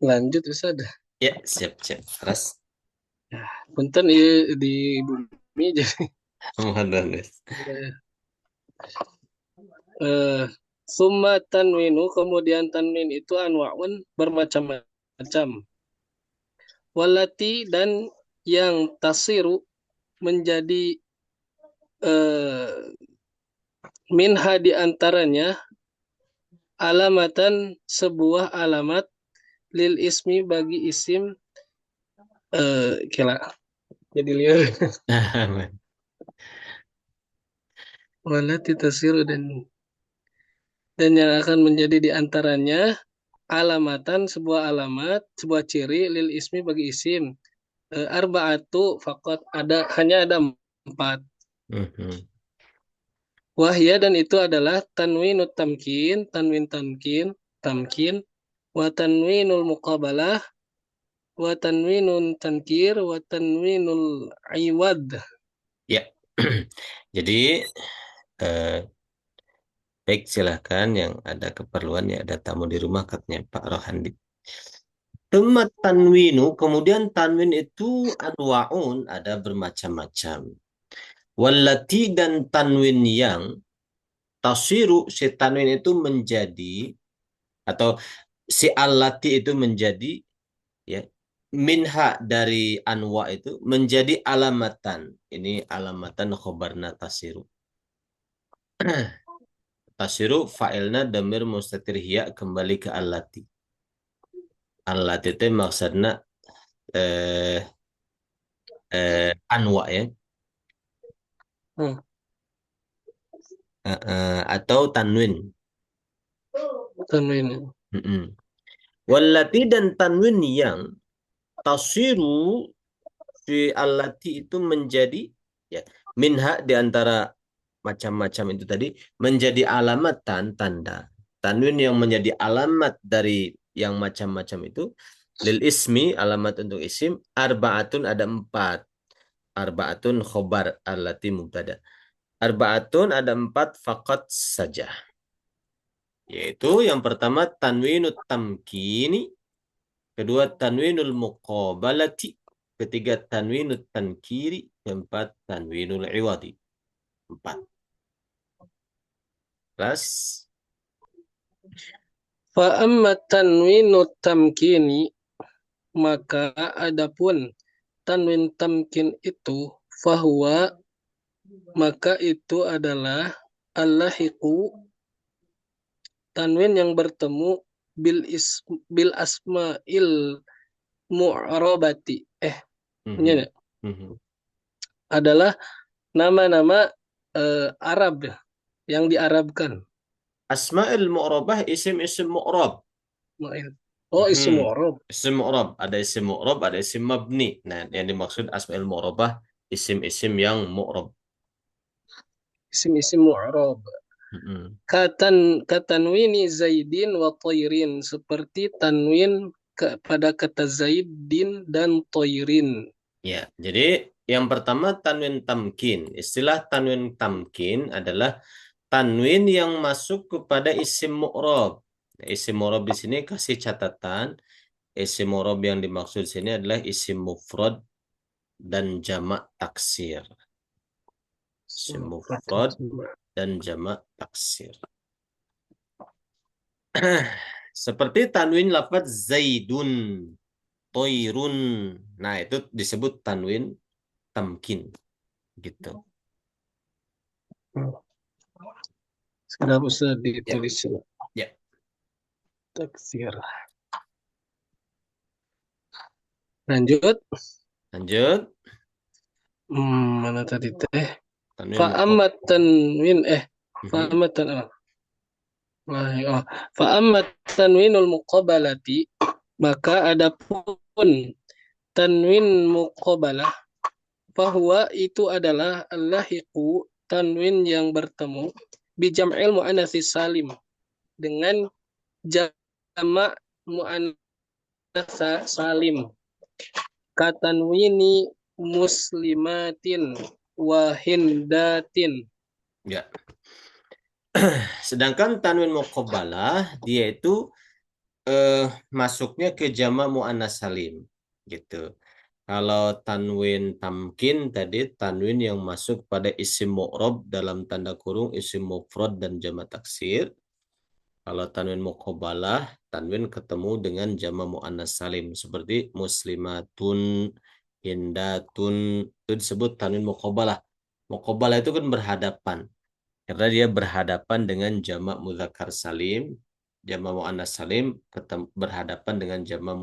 lanjut Ustaz. Ya, siap, siap. Terus Punten ya di bumi jadi Ramadan. summa tanwinu kemudian tanwin itu anwa'un bermacam-macam. Walati dan yang tasiru menjadi minha di antaranya alamatan sebuah alamat lil ismi bagi isim kira jadi liar. Walati tasiru dan yang akan menjadi di antaranya alamatan sebuah alamat sebuah ciri lil ismi bagi isim arba'atu fakot hanya ada 4. Mhm. Wahya dan itu adalah tanwinut tamkin, wa tanwinul muqabalah, wa tanwinun tankir, wa tanwinul iwad. Ya. Jadi baik silahkan yang ada keperluan ya ada tamu di rumah katanya Pak Rohandi. Temat tanwinu, kemudian tanwin itu anwaun ada bermacam-macam. Wallati dan tanwin yang tasiru si tanwin itu menjadi atau si allati itu menjadi ya minha dari anwa itu menjadi alamatan. Ini alamatan khobarna tasiru. Tasiru fa'ilna damir mustatir hiya kembali ke allati. Allati itu maksudnya eh, anwa ya. Hmm, Atau tanwin. tanwin. Mm-mm. Wallati dan tanwin yang tasiru fi allati itu menjadi ya minha di antara macam-macam itu tadi menjadi alamat tanda. Tanwin yang menjadi alamat dari yang macam-macam itu lil ismi alamat untuk isim arbaatun ada 4. Arbaatun khobar allati mubtada. Arbaatun ada 4 fakat saja. Yaitu yang pertama tanwinut tamkini, kedua tanwinul muqabalati, ketiga tanwinut tankiri, keempat tanwinul iwadi. 4. Plus Fa amma tanwinut tamkini maka adapun tanwin tamkin itu fahuwa maka itu adalah allahiqu tanwin yang bertemu bil asma'il mu'rabati ini mhm, mhm. adalah nama-nama Arab ya, yang diarabkan. Asma'il mu'rabah isim-isim mu'rab. Oh, isim Mhm. mu'rab. Isim mu'rab, ada isim mu'rab, ada isim mabni. Nah, yang dimaksud asma'il mu'rabah isim-isim yang mu'rab. Isim-isim mu'rab. Mhm. Katanwini Zaidin wa Toirin seperti tanwin pada kata Zaidin dan Toirin. Ya, jadi yang pertama tanwin tamkin. Istilah tanwin tamkin adalah tanwin yang masuk kepada isim mu'rab. Isim murab di sini kasih catatan, isim murab yang dimaksud sini adalah isim mufrad dan jamak taksir. Isim mufrad dan jamak taksir. Seperti tanwin lafaz zaidun, toirun. Nah, itu disebut tanwin tamkin gitu. Sekarang bisa Ya, ditulis ya. taksir. Lanjut. Lanjut. Mana tadi teh? Tanwin muqab. Fa'ammat tanwin Mhm. fa'ammat tan fa'ammat tanwinul muqabalati, maka adapun tanwin muqabalah, bahwa itu adalah allahiqu, tanwin yang bertemu, bijam'il muannats salim, dengan jamak muannats salim, katanwini muslimatin wa hindatin. Ya. Sedangkan tanwin muqabbalah dia itu masuknya ke jama muannas salim gitu. Kalau tanwin tamkin tadi tanwin yang masuk pada isim mu'rab dalam tanda kurung isim mufrad dan jama taksir. Kalau tanwin muqabbalah tanwin ketemu dengan jama muannas salim seperti muslimatun, hindatun, itu disebut tanwin muqabbalah. Muqabbalah itu kan berhadapan. Karena dia berhadapan dengan jamak mudzakkar salim, jamak muannas salim berhadapan dengan jamak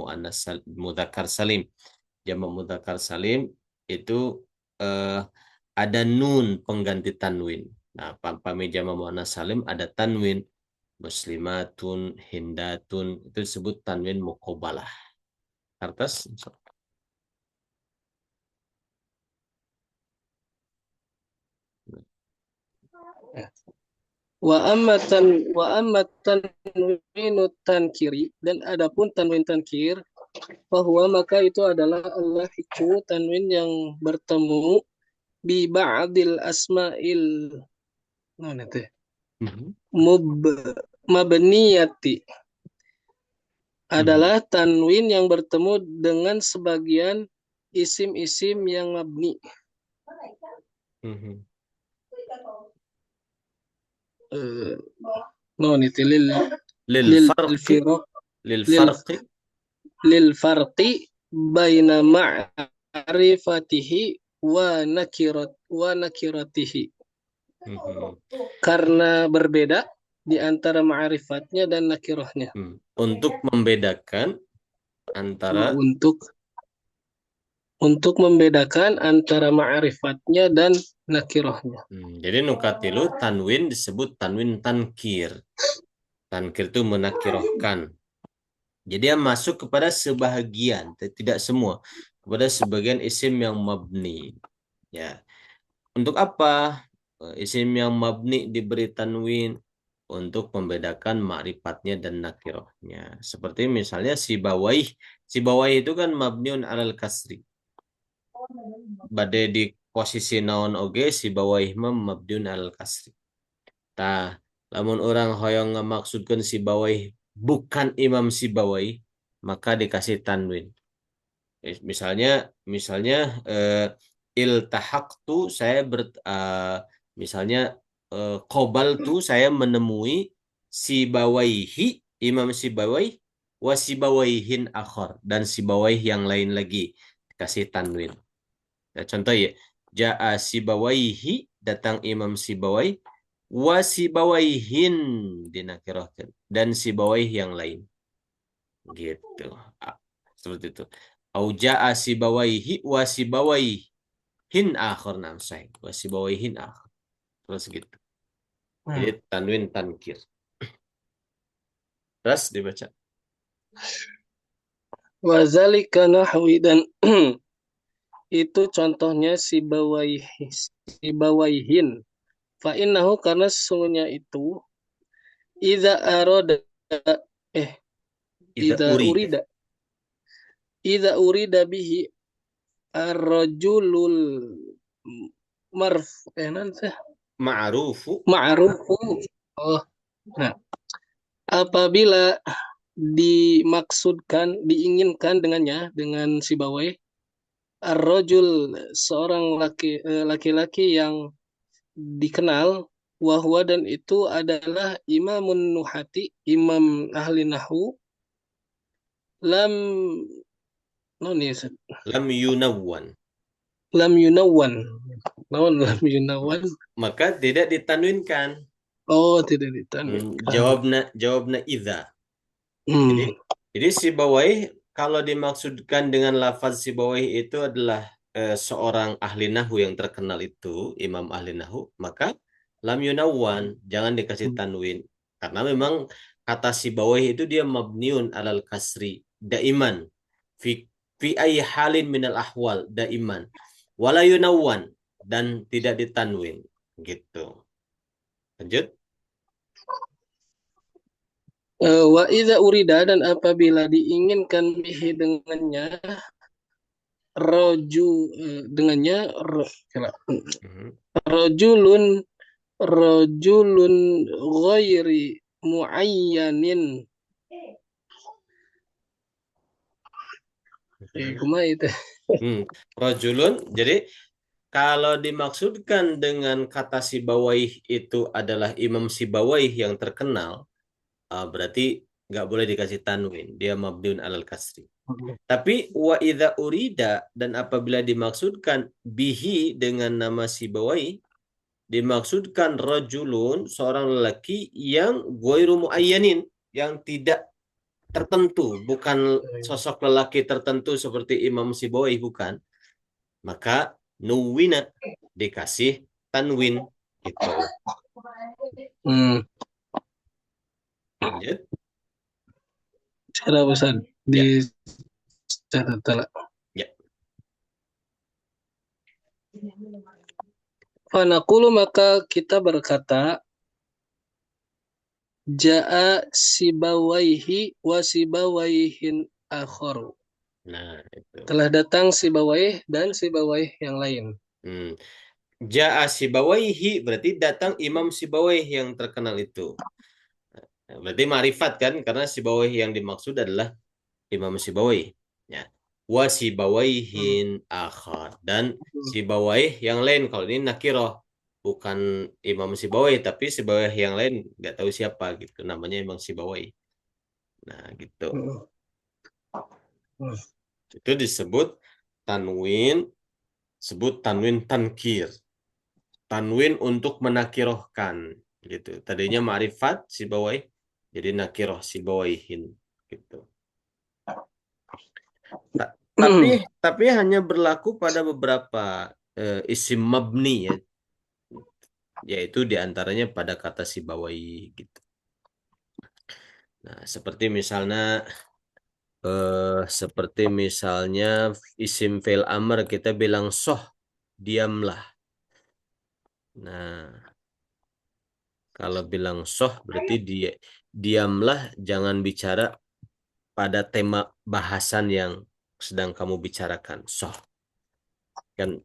mudzakkar salim. Jamak mudzakkar salim itu eh, ada nun pengganti tanwin. Nah, pami jamak muannas salim ada tanwin. Muslimatun, hindatun itu disebut tanwin muqabbalah. Kertas? Wa amma tanwinu tankiri, dan adapun tanwin tankir, bahwa maka itu adalah Allah itu tanwin yang bertemu bi ba'dil asma'il mana teh Mhm. mub mabniyati, Mhm. adalah tanwin yang bertemu dengan sebagian isim-isim yang mabni. Mhm. Eh, no itu lil Lil lil farqi, firq lil lil farqi. lil farqi baina ma'rifatihi wa nakiratihi, Mhm. karena berbeda di antara ma'rifatnya dan nakirahnya. Untuk membedakan antara Untuk membedakan antara ma'rifatnya dan nakirahnya. jadi nukatilu tanwin disebut tanwin tankir. Tankir itu menakirohkan. Jadi dia masuk kepada sebahagian, tidak semua, kepada sebagian isim yang mabni. Ya, untuk apa? Isim yang mabni diberi tanwin untuk membedakan ma'rifatnya dan nakirohnya. Seperti misalnya si bawaih. Si bawaih itu kan mabniun alal kasri. Badai di posisi naon oge si bawaih mah mabniun alal kasri. Tah, lamun orang hoyong ngamaksudkan si bawaih bukan imam si bawaih, maka dikasih tanwin. Misalnya, misalnya iltahaqtu saya misalnya qabaltu saya menemui si bawaihi imam si bawaih wa si bawaihin akhar dan si bawaih yang lain lagi kasih tanwin. Ya, contoh ya, ja'a si bawaihi datang imam si bawaih wa si bawaihin dinakirahkan dan si bawaih yang lain gitu. Ah, seperti itu. Au ja'a sibawaihi wa sibawaihin akhir namsai. Wa sibawaihin akhir. Terus gitu. Jadi tanwin tankir. Terus dibaca. Wazalika nahwi, dan itu contohnya si bawaihin. Fa innahu, karena sesungguhnya itu, idza arada eh Ida idza urida. urida bihi ar-rajulul marf nanti Ma'rufu. ma'rufu. Oh, nah, Apabila diinginkan dengannya, dengan sibawai, ar-rajul, seorang laki-laki yang dikenal, wahwa, dan itu adalah imamun nuhati, imam ahli nahu, lam non ya Ustaz? Lam yunawwan. Lam yunawan, naon lam yunawan. Maka tidak ditanwinkan. Oh, tidak ditanwinkan. Jawabna idza. Jadi Hmm. jadi sibawai kalau dimaksudkan dengan lafaz sibawai itu adalah seorang ahli nahu yang terkenal itu, imam ahli nahu, maka lam yunawwan, jangan dikasih tanwin. Karena memang kata sibawai itu dia mabniun alal kasri daiman fi fi ayyi halin minal ahwal daiman wala yunawwan, dan tidak ditanwin gitu. Lanjut. Wa idza urida, dan apabila diinginkan bihi dengannya, roju dengannya Mhm. rojulun rojulun ghairi muayyanin. Mhm. Kumaha itu? Rajulun, jadi kalau dimaksudkan dengan kata Sibawaih itu adalah Imam Sibawaih yang terkenal, berarti nggak boleh dikasih tanwin. Dia mabniun alal kasri. Tapi wa idza urida, dan apabila dimaksudkan bihi dengan nama Sibawaih, dimaksudkan rajulun, seorang lelaki yang ghairu muayyanin, yang tidak tertentu, bukan sosok lelaki tertentu seperti Imam Sibawaih, bukan. Maka nuwina, dikasih tanwin itu. Hmm. Lanjut. Sekarang Ustaz Ya, di catat. ya. Fanaqulu, maka kita berkata, Ja'a sibawaihi wa sibawaihin akharu. Nah, itu. Telah datang sibawaih dan sibawaih yang lain. Hmm. Ja'a Sibawaihi, berarti datang Imam Sibawaih yang terkenal itu. Nah, berarti ma'rifat kan, karena Sibawaih yang dimaksud adalah Imam Sibawaih. Ya. Wa Hmm. Sibawaihin akhar, dan Sibawaih yang lain. Kalau ini nakiroh, bukan Imam Sibawaih, tapi Sibawaih yang lain nggak tahu siapa gitu. Namanya Imam Sibawaih. Nah, gitu. Hmm. Hmm. Itu disebut tanwin, sebut tanwin tankir. Tanwin untuk menakirohkan gitu. Tadinya ma'rifat Sibawaih, jadi nakiroh Sibawaihin gitu. Ta- tapi Hmm. tapi hanya berlaku pada beberapa isim mabni ya, yaitu diantaranya pada kata Sibawai gitu. Nah, seperti misalnya isim fi'il amr kita bilang soh, diamlah. Nah, kalau bilang soh berarti dia diamlah, jangan bicara pada tema bahasan yang sedang kamu bicarakan. Soh kan,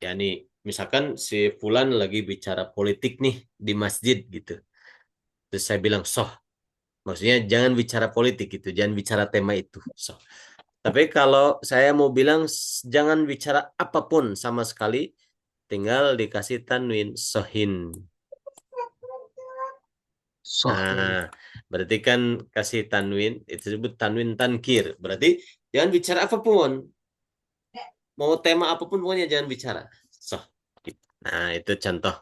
yakni misalkan si Fulan lagi bicara politik nih di masjid gitu. Terus saya bilang soh, maksudnya jangan bicara politik gitu, jangan bicara tema itu. Soh. Tapi kalau saya mau bilang jangan bicara apapun sama sekali, tinggal dikasih tanwin sohin. Sohin. Nah, berarti kan kasih tanwin, itu disebut tanwin tankir. Berarti jangan bicara apapun, mau tema apapun pokoknya jangan bicara. Soh. Nah, itu contoh.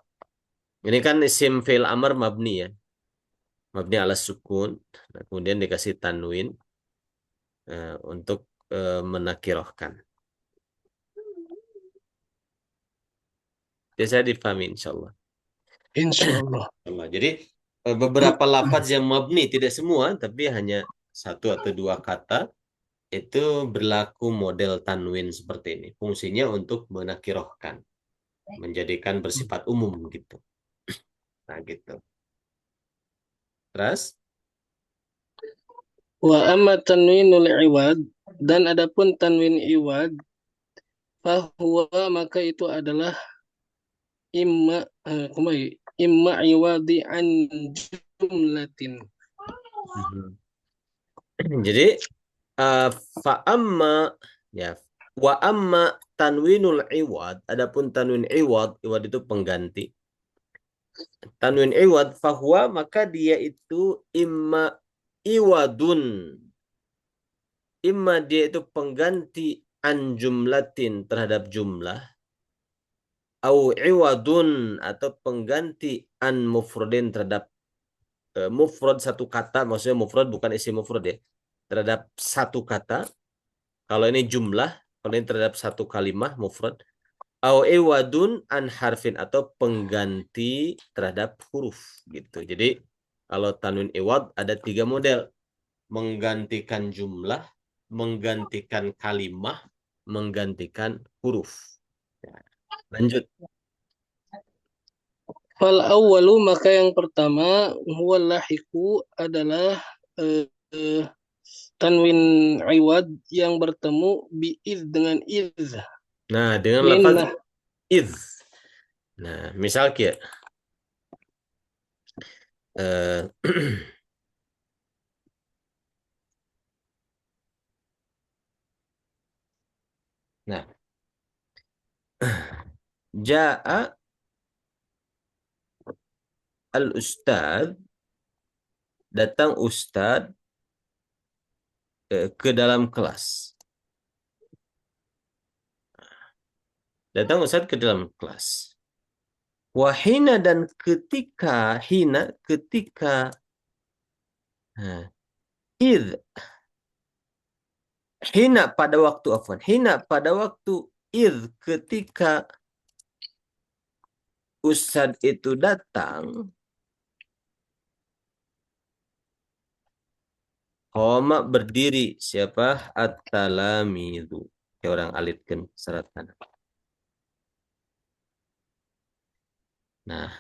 Ini kan isim fi'il amr mabni ya. Mabni ala sukun. Nah, kemudian dikasih tanwin untuk menakirohkan. Biasa difahami insya Allah. Insyaallah. Jadi beberapa lafaz yang mabni, tidak semua, tapi hanya satu atau dua kata, itu berlaku model tanwin seperti ini. Fungsinya untuk menakirohkan, menjadikan bersifat umum gitu. Nah gitu. Terus, Wa amma tanwinul iwad, dan adapun tanwin iwad, fahuwa, maka itu adalah imma kumai imma iwadi an jumlatin. Mhm. Jadi fa amma ya wa amma tanwinul iwad, adapun tanwin iwad, iwad itu pengganti. Tanwin iwad fahuwa, maka dia itu imma iwadun, imma dia itu pengganti an jumlatin terhadap jumlah, au iwadun atau pengganti an mufradin terhadap mufrad satu kata, maksudnya mufrad bukan isi mufrad ya, terhadap satu kata. Kalau ini jumlah, kalau ini terhadap satu kalimah mufrad. Au iwadun an harfin atau pengganti terhadap huruf gitu. Jadi kalau tanwin iwad ada tiga model: menggantikan jumlah, menggantikan kalimah, menggantikan huruf. Ya, lanjut. Fal awwalu, maka yang pertama, huwa lahiku adalah eh, eh, tanwin iwad yang bertemu bi id dengan id. Nah, dengan lafaz Minnah. iz. Nah, misal kia, eh, nah, ja'a al-ustad, datang ustad ke dalam kelas. Datang ustad ke dalam kelas. Wahina, dan ketika, hina ketika, nah, id, hina pada waktu, afwan, hina pada waktu, id ketika ustad itu datang, Homa berdiri, siapa? At-talamidu. Kayak orang alitkan serat kanan. Nah,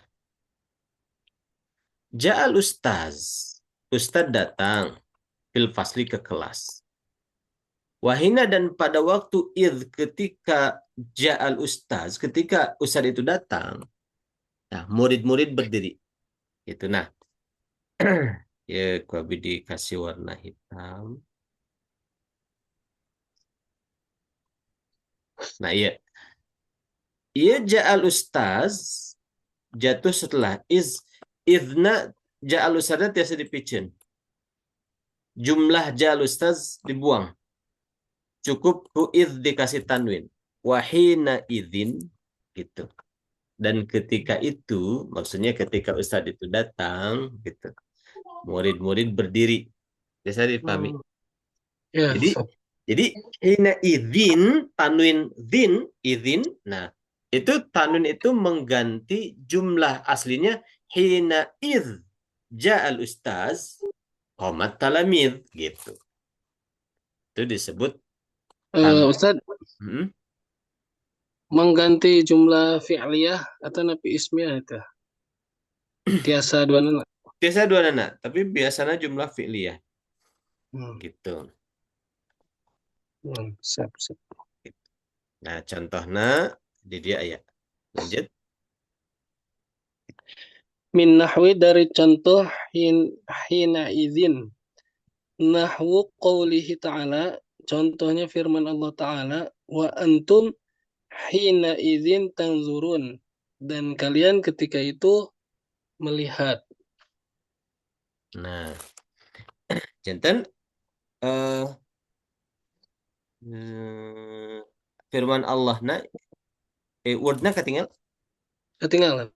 ja'al ustaz. Ustaz datang fil fasli ke kelas. Wahina, dan pada waktu id ketika ja'al ustaz, ketika ustaz itu datang, nah murid-murid berdiri. Itu nah. Ya, Kwabi dikasih warna hitam. Nah, iya. Iya, ja'al ustaz jatuh setelah izna ja'al ustaznya tiasa dipicen. Jumlah ja'al ustaz dibuang. Cukup ku iz dikasih tanwin. Wahina izin gitu. Dan ketika itu, maksudnya ketika ustaz itu datang gitu. Murid-murid berdiri. Bisa dipahami. Hmm, ya. Jadi jadi hina izin, tanwin zin, izin. Nah, itu tanwin itu mengganti jumlah aslinya hina iz ja'al ustaz qomat talamid gitu. Itu disebut tan. Ustaz, Hmm? mengganti jumlah fi'liyah atau nafi ismiyah itu. Tiasa dua nana. Biasa dua nana, tapi biasanya jumlah fi'liyah Hmm. gitu. Siap, siap. Nah, contohnya di dia ayat. Lanjut. Min nahwi, dari contoh hina izin. Nahwu qawlihi ta'ala, contohnya firman Allah Ta'ala, wa antum hina izin tanzurun. Dan kalian ketika itu melihat. Nah, jantan eh eh, firman Allah na wordnya ketinggal Ketinggalan.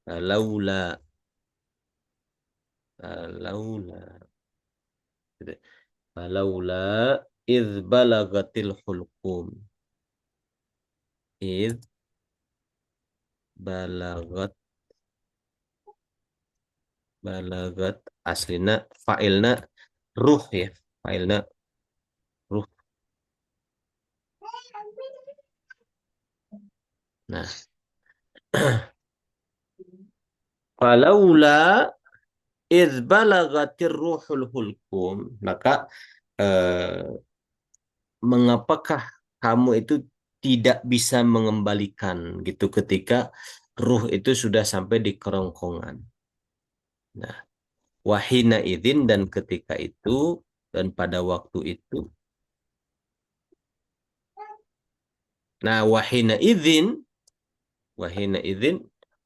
laula laula laula iz balagatil hulqum iz balagat balagat aslina fa'ilna ruh ya, fa'ilna ruh. Nah, falaula iz balagatir ruhul hulqum, maka eh, mengapakah kamu itu tidak bisa mengembalikan gitu ketika ruh itu sudah sampai di kerongkongan. Nah, wahina idzin dan ketika itu dan pada waktu itu. Nah, wahina idzin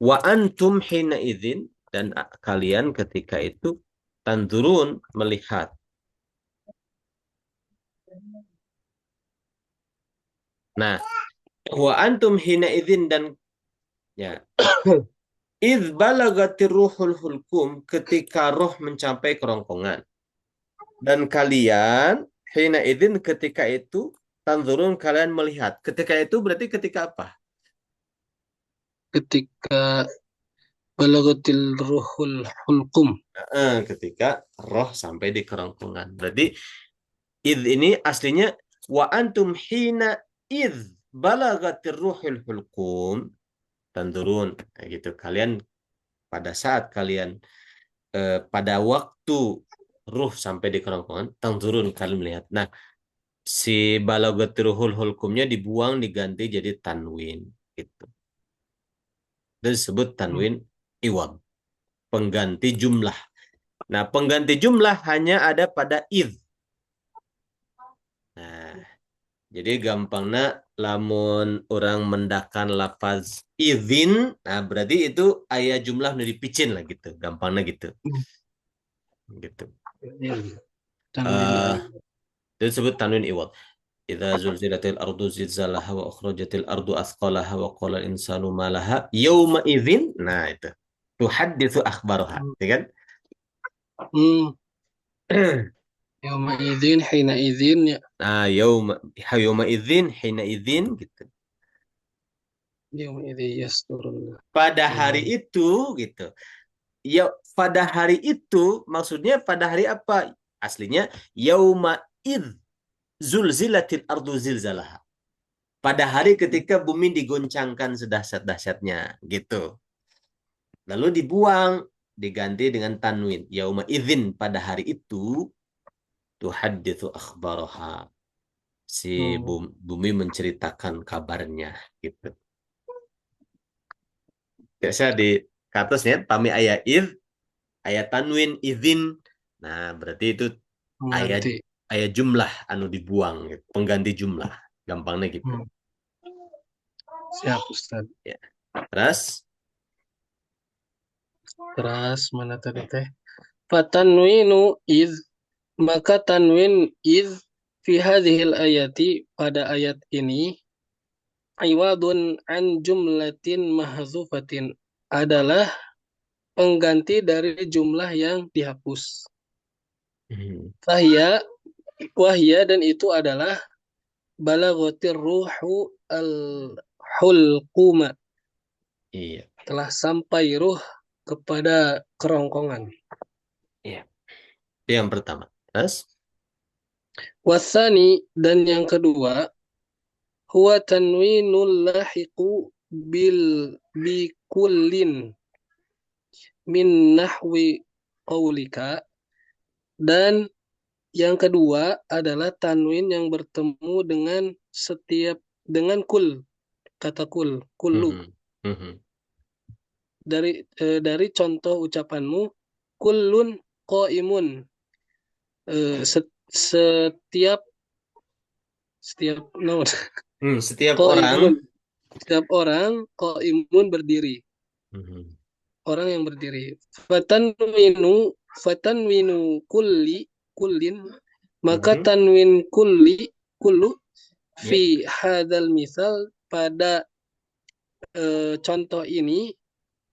wa antum hina idzin dan kalian ketika itu tanzurun melihat. Nah, wa antum hina idzin dan ya, idz balagatir ruhul hulkum ketika roh mencapai kerongkongan. Dan kalian hina idzin ketika itu tanzurun kalian melihat. Ketika itu berarti ketika apa? Ketika balagatil ruhul hulqum. Ketika roh sampai di kerongkongan. Berarti id ini aslinya wa antum hina id balagatir ruhul hulqum tanzurun. Kayak gitu. Kalian pada saat kalian pada waktu ruh sampai di kerongkongan tanzurun kalian melihat. Nah, si balagatir ruhul hulqumnya dibuang diganti jadi tanwin gitu. Dan disebut tanwin iwad, pengganti jumlah. Nah, pengganti jumlah hanya ada pada id. Nah, jadi gampangnya lamun orang mendakan lafaz izin, nah berarti itu ayat jumlah nu dipicin lah gitu, gampangnya gitu. Gitu. Tanwin Eh, iwad. itu disebut tanwin iwad. Idza zulzilatil ardu zilzalaha wa akhrajatil ardu athqalaha wa qala insanu ma laha yauma idzin. Nah, itu. Tuhadditsu akhbaraha, ya kan? Hmm. Yauma idzin hina idzin ya. Nah, yauma idzin hina idzin gitu. Yauma idzin yasturun. Pada hari Hmm. itu gitu. Ya, pada hari itu maksudnya pada hari apa? Aslinya yauma id zulzilatil ardu zilzalaha. Pada hari ketika bumi digoncangkan sedahsyat-dahsyatnya gitu. Lalu dibuang, diganti dengan tanwin. Yauma idzin pada hari itu tuhadditsu akhbaraha. Si Hmm. bumi menceritakan kabarnya gitu. Biasa di katusnya pami ayat id, ayat tanwin idzin. Nah, berarti itu ayat Mengganti. ayat jumlah anu dibuang gitu. Pengganti jumlah gampangnya gitu Hmm. Siap Ustaz. ya. Terus Terus mana tadi teh? Fatanwinu iz, maka tanwin iz fi hadhil ayati pada ayat ini iwadun an jumlatin mahzufatin adalah pengganti dari jumlah yang dihapus. hmm, Fahya wahya dan itu adalah balaghatir ruhu al hulquma, iya telah sampai ruh kepada kerongkongan. iya itu yang pertama. Terus Wasani dan yang kedua huwa tanwinul lahiqu bil bikullin min nahwi qaulika, dan yang kedua adalah tanwin yang bertemu dengan setiap dengan kul, kata kul, kullu, mhm, mhm. dari contoh ucapanmu kullun qaimun, setiap setiap no, Setiap qaimun, orang setiap orang qaimun berdiri, mhm, orang yang berdiri. Fatanwinu kulli kullin, maka mhm, tanwin kulli kullu ya fi hadal misal pada contoh ini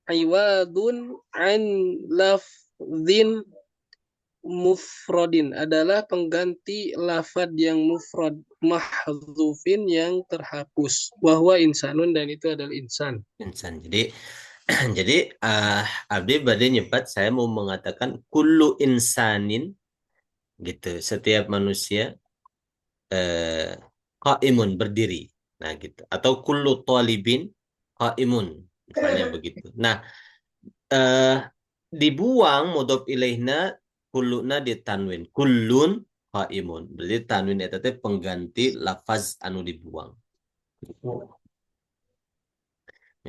iwadun an lafzin mufrodin adalah pengganti lafad yang mufrad mahzufin yang terhapus, bahwa insanun dan itu adalah insan. insan. Jadi jadi Abdi badai nyebat saya mau mengatakan kullu insanin gitu. Setiap manusia eh qaimun berdiri. Nah, gitu. Atau kullu talibin qaimun misalnya begitu. Nah, eh dibuang mudhof ilaihna kulluna ditanwin. Kullun qaimun. Berarti tanwin eta teh pengganti lafaz anu dibuang.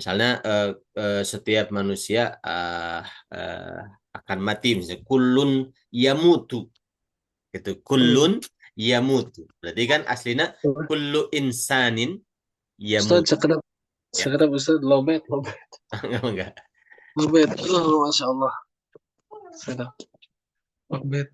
Misalnya setiap manusia eh, akan mati, misalnya kulun yamutu, itu Hmm. kulun yamutu. Berarti kan aslinya kullu insanin Ustaz, yamut. sekedap, Ya, sekedap Ustaz, lobet, lobet, enggak. lobet. Oh, Masya Allah. Sedap. Lobet.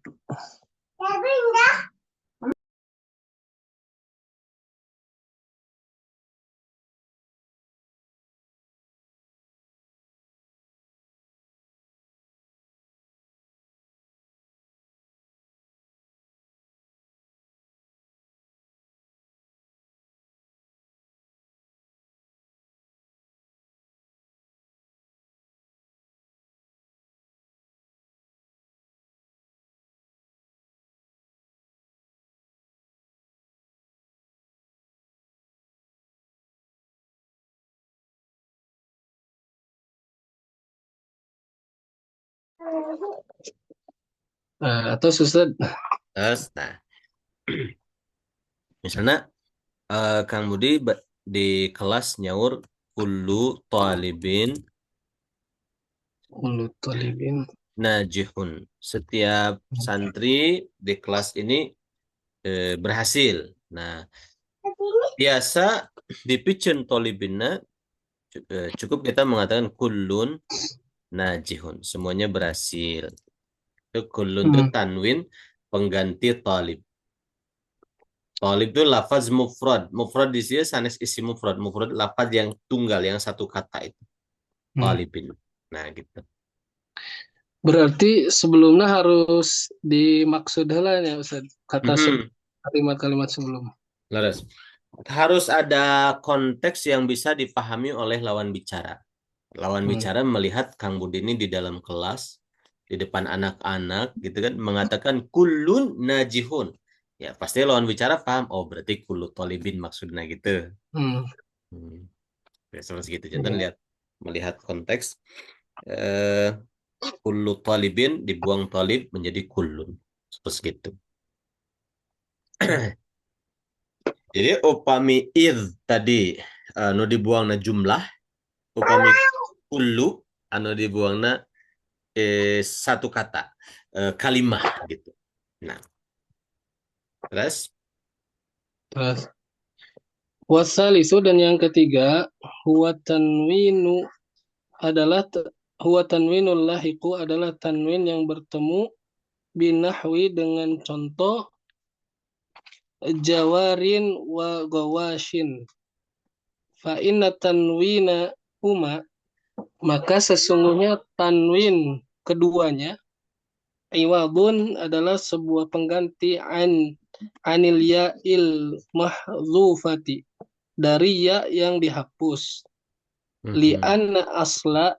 Atau Ustaz, Terus, nah, misalnya Kang Budi di kelas nyaur kullu talibin mulut talibin. najihun. Setiap santri di kelas ini berhasil. Nah, biasa di picen tolibinna cukup kita mengatakan kullun najihun. Semuanya berhasil. Itu kullun itu Hmm. tanwin pengganti talib. Talib itu lafaz mufrad. Mufrad di sini sanes isi mufrad. Mufrad lafaz yang tunggal, yang satu kata itu. Hmm. Talibin. Nah, gitu. Berarti sebelumnya harus dimaksud lah ya Ustaz. Kata Mhm. kalimat-kalimat sebelum. Laras. Harus ada konteks yang bisa dipahami oleh lawan bicara. Lawan Hmm. bicara melihat Kang Budi ini di dalam kelas, di depan anak-anak, gitu kan, mengatakan kulun najihun. Ya, pasti lawan bicara paham. Oh, berarti kullu tolibin maksudnya gitu. Hmm. Hmm. Ya, seperti itu. Jangan Ya. lihat, melihat konteks. Eh, kullu talibin dibuang talib menjadi kullun. Seperti itu. Ya. Jadi upami id tadi anu dibuangna jumlah, upami kullu anu dibuangna satu kata, kalimah gitu. Nah, terus Terus wasalisu dan yang ketiga huwa tanwinu adalah huwa tanwinul lahiqu adalah tanwin yang bertemu binahwi dengan contoh jawarin wa gawashin fa inna tanwina huma maka sesungguhnya tanwin keduanya iwadun adalah sebuah pengganti anil ya'il mahdzufati dari ya yang dihapus mhm, li'anna asla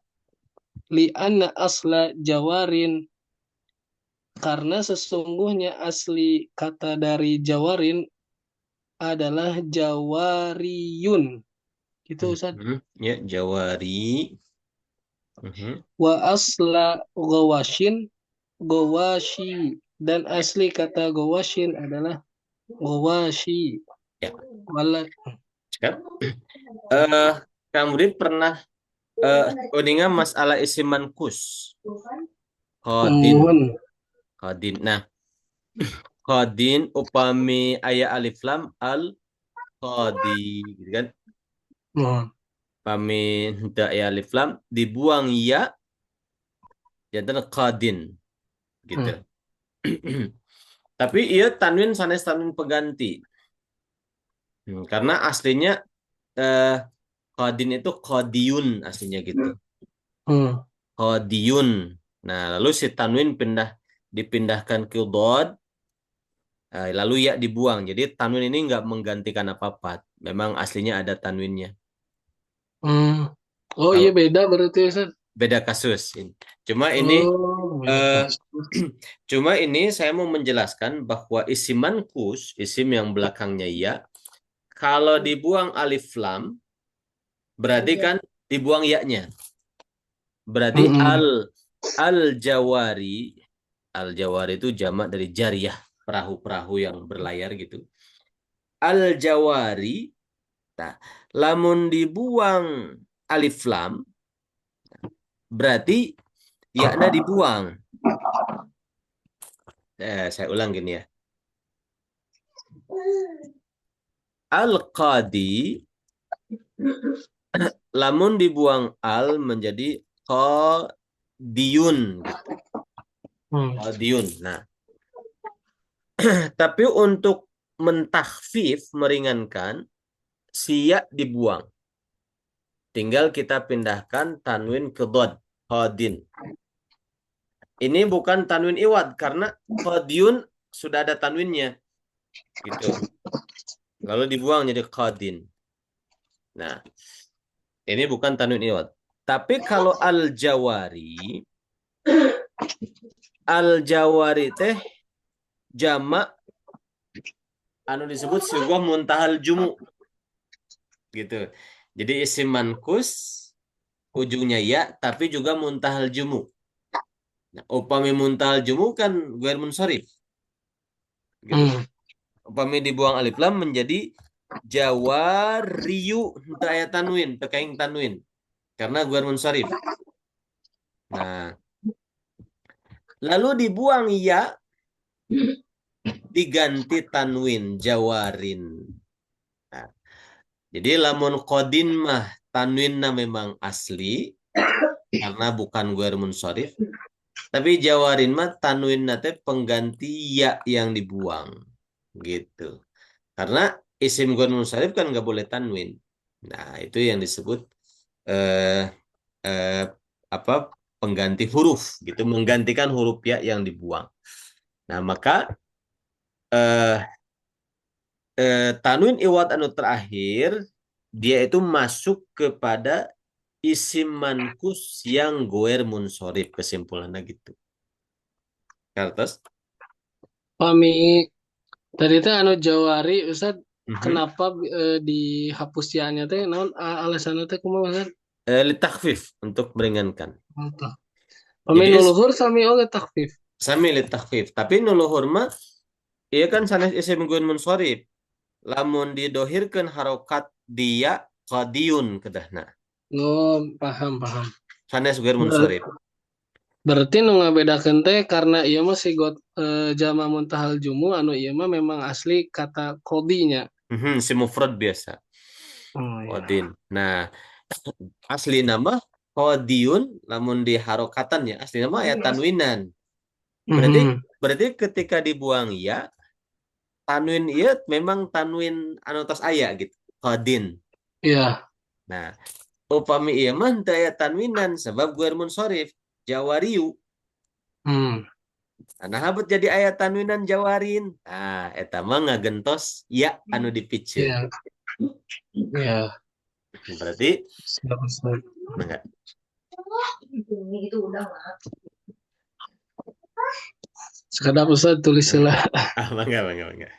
li'anna asla jawarin karena sesungguhnya asli kata dari jawarin adalah jawariyun gitu Ustaz. ya jawari, mhm, Wa asla gawashin gawashi dan asli kata gawashin adalah gawashi ya, wala cakap. Kemudian pernah kuningan masalah isim mankus, kodin, Nuhun. kodin. Nah, kodin upami ayat alif lam al kodi, gitu kan? Nuhun. Upami henteu aya alif lam dibuang ya, jantan kodin, gitu. Hmm. Tapi ia tanwin sanes tanwin peganti. Karena aslinya eh, kodin itu kodiun aslinya gitu. Hmm. Kodiun. Nah, lalu si tanwin dipindahkan ke dod, lalu ya dibuang. Jadi tanwin ini nggak menggantikan apa-apa. Memang aslinya ada tanwinnya. Hmm. Oh iya Kalau beda berarti Ustaz. beda kasus. Cuma ini Oh, beda eh, kasus. cuma ini saya mau menjelaskan bahwa isim mankus, isim yang belakangnya ya, kalau dibuang alif lam, berarti kan dibuang ya-nya. Berarti Hmm. al-jawari, al-jawari itu jamak dari jariyah, perahu-perahu yang berlayar gitu. Al-jawari, nah, lamun dibuang alif lam, berarti yakna dibuang. Saya ulang gini ya. Al-qadi, lamun dibuang al menjadi qadiyun gitu. Qadiyun. Nah, tapi untuk mentakhfif, meringankan, siya dibuang. Tinggal kita pindahkan tanwin ke dhad, qadin. Ini bukan tanwin iwad karena qadiyun sudah ada tanwinnya. Gitu. Lalu dibuang jadi qadin. Nah, ini bukan tanwin iwad. Tapi kalau al-jawari teh jamak anu disebut sebuah muntahal jumu gitu. Jadi isim mankus ujungnya ya tapi juga muntahal jumu. Nah, upami muntahal jumu kan ghair munsharif gitu. Upami dibuang alif lam menjadi jawariyu untuk ayat tanwin, tekaing tanwin karena ghair munsharif. Nah, lalu dibuang ya diganti tanwin jawarin. Nah, jadi lamun qadin mah tanwinna memang asli karena bukan ghair munsharif. Tapi jawarin mah tanwinna teh pengganti ya yang dibuang. Gitu. Karena isim ghair munsharif kan nggak boleh tanwin. Nah, itu yang disebut eh, eh, apa pengganti huruf gitu, menggantikan huruf ya yang dibuang. Nah, maka eh, tanwin iwad anu terakhir dia itu masuk kepada isim mankus yang goer munsorif kesimpulannya gitu. Kartos? Kami tadi teh anu Jawari Ustad Mhm. kenapa dihapus ya-nya teh naon alasanna teh kumaha Ustad? Litakfif untuk meringankan. Mantap. Kami Jadi nuluhur sami oge takfif. sami litakfif. Tapi nuluhur mah iya kan sanes isim goer munsorif. Lamun didohirkan harokat dia qadiyun kedahna. Oh, paham paham. Sanes goer Ber- munsorif. Berarti nu ngabedakeun teh karena ieu mah sigot jama muntahal jumu anu ieu mah memang asli kata kodinya. Si mufrad biasa. Oh ya. Qadin. Nah, asli nama qadiyun lamun di harokatan ya asli nama ya tanwinan. Berarti Mhm. berarti ketika dibuang ya tanwin iya memang tanwin anu tos aya gitu. Qadin. Iya. Nah, upami iya mah teu aya tanwinan sebab guer munsharif jawariyu. Hmm. Nah, habet jadi aya tanwinan jawarin. Ah, eta mah ngagentos ya anu dipicieun. Iya. Iya. Berarti Siap, siap. enggak. Sekadap Ustaz tulis lah. Mangga, mangga, mangga.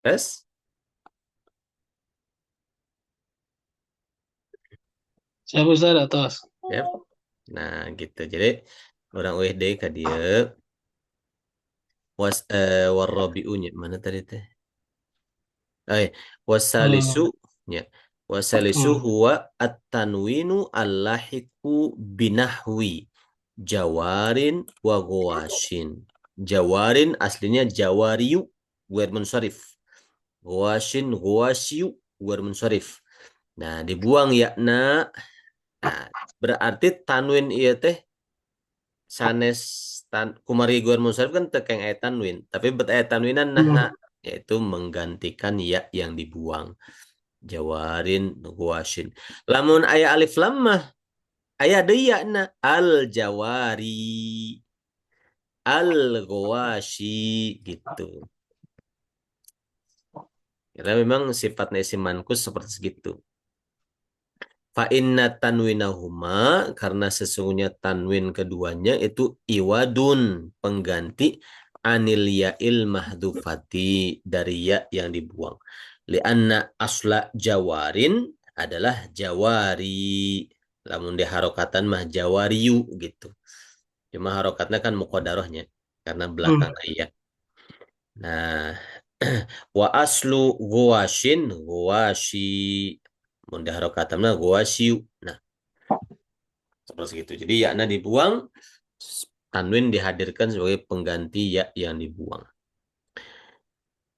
Tes? Siap Ustaz atas. Ya. Nah, gitu. Jadi orang USD ka dia warrabiunya mana tadi teh? Wasalisu Hmm. nya. Wasalisu Hmm. huwa at-tanwinu al-lahiqu binahwi jawarin wa gawashin. Jawarin aslinya jawariyu guer munsharif. Gawashin gawasyu guar munsharif. Nah, dibuang yakna. Nah, berarti tanwin iya teh sanes kumari guar munsharif kan tekeng aya tanwin, tapi bet aya tanwinan nah yaitu menggantikan ya yang dibuang. Jawarin guasin. Lamun aya alif lam mah aya deui yakna al jawari al guwasi gitu. Karena memang sifatnya isim mankus seperti segitu. Fa inna tanwinahuma karena sesungguhnya tanwin keduanya itu iwadun pengganti anil ya'il mahdufati dari ya yang dibuang. Lianna asla jawarin adalah jawari. Lamun diharokatan mah jawariyu gitu. Cuma harokatnya kan muqaddarahnya karena belakang ya. Nah, wa aslu guwashin guwashi. Mun diharokatamna guwashiu. Nah, seperti itu. Jadi yakna dibuang, tanwin dihadirkan sebagai pengganti ya yang dibuang.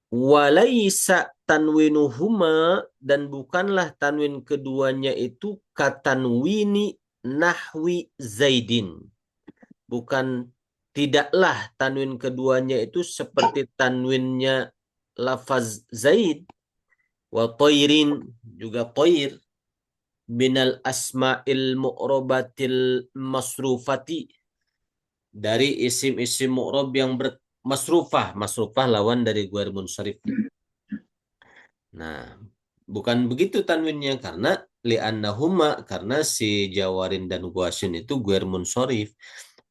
Walaisa tanwinuhuma dan bukanlah tanwin keduanya itu katanwini nahwi zaidin. Bukan tidaklah tanwin keduanya itu seperti tanwinnya lafaz zaid wa toirin juga toir binal asma'il mu'robatil masrufati dari isim-isim mu'rob yang bermasrufah. Masrufah lawan dari guar munsharif. Nah, bukan begitu tanwinnya karena li'annahuma karena si Jawarin dan Guasin itu guar munsharif.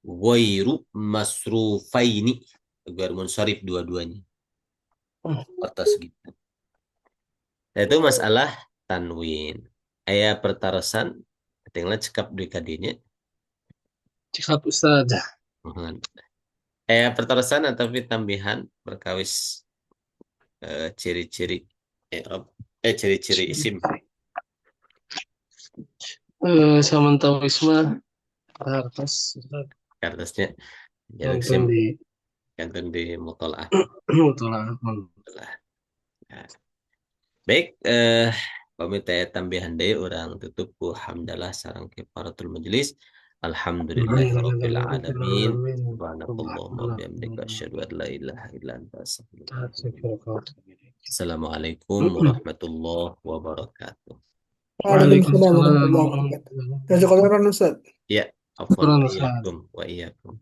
Ghairu masrufaini. Guar munsharif dua-duanya. Atas gitu. Nah, itu masalah tanwin. Aya pertarasan tinggal cekap di kadinya. Cekap Ustaz. Mohon. Pertarasan atau tambihan berkawis ciri-ciri i'rab ciri-ciri isim Samantha Wisma Kartas Ustaz. kertasnya jaluk Nonton sim di ganteng di mutolaah. Mutola. Nah, baik pamit tambahan deui urang tutup ku hamdalah sareng kifaratul majelis alhamdulillahirabbil alamin subhanakallahumma bihamdika asyhadu an la ilaha illa anta astaghfiruka wa atubu ilaik. Assalamualaikum warahmatullahi wabarakatuh. Waalaikumsalam Waalaikumsalam warahmatullahi wabarakatuh. warahmatullahi Jazakallah khairan Ustaz. Ya, afwan wabarakatuh. wa iyyakum wa iyyakum.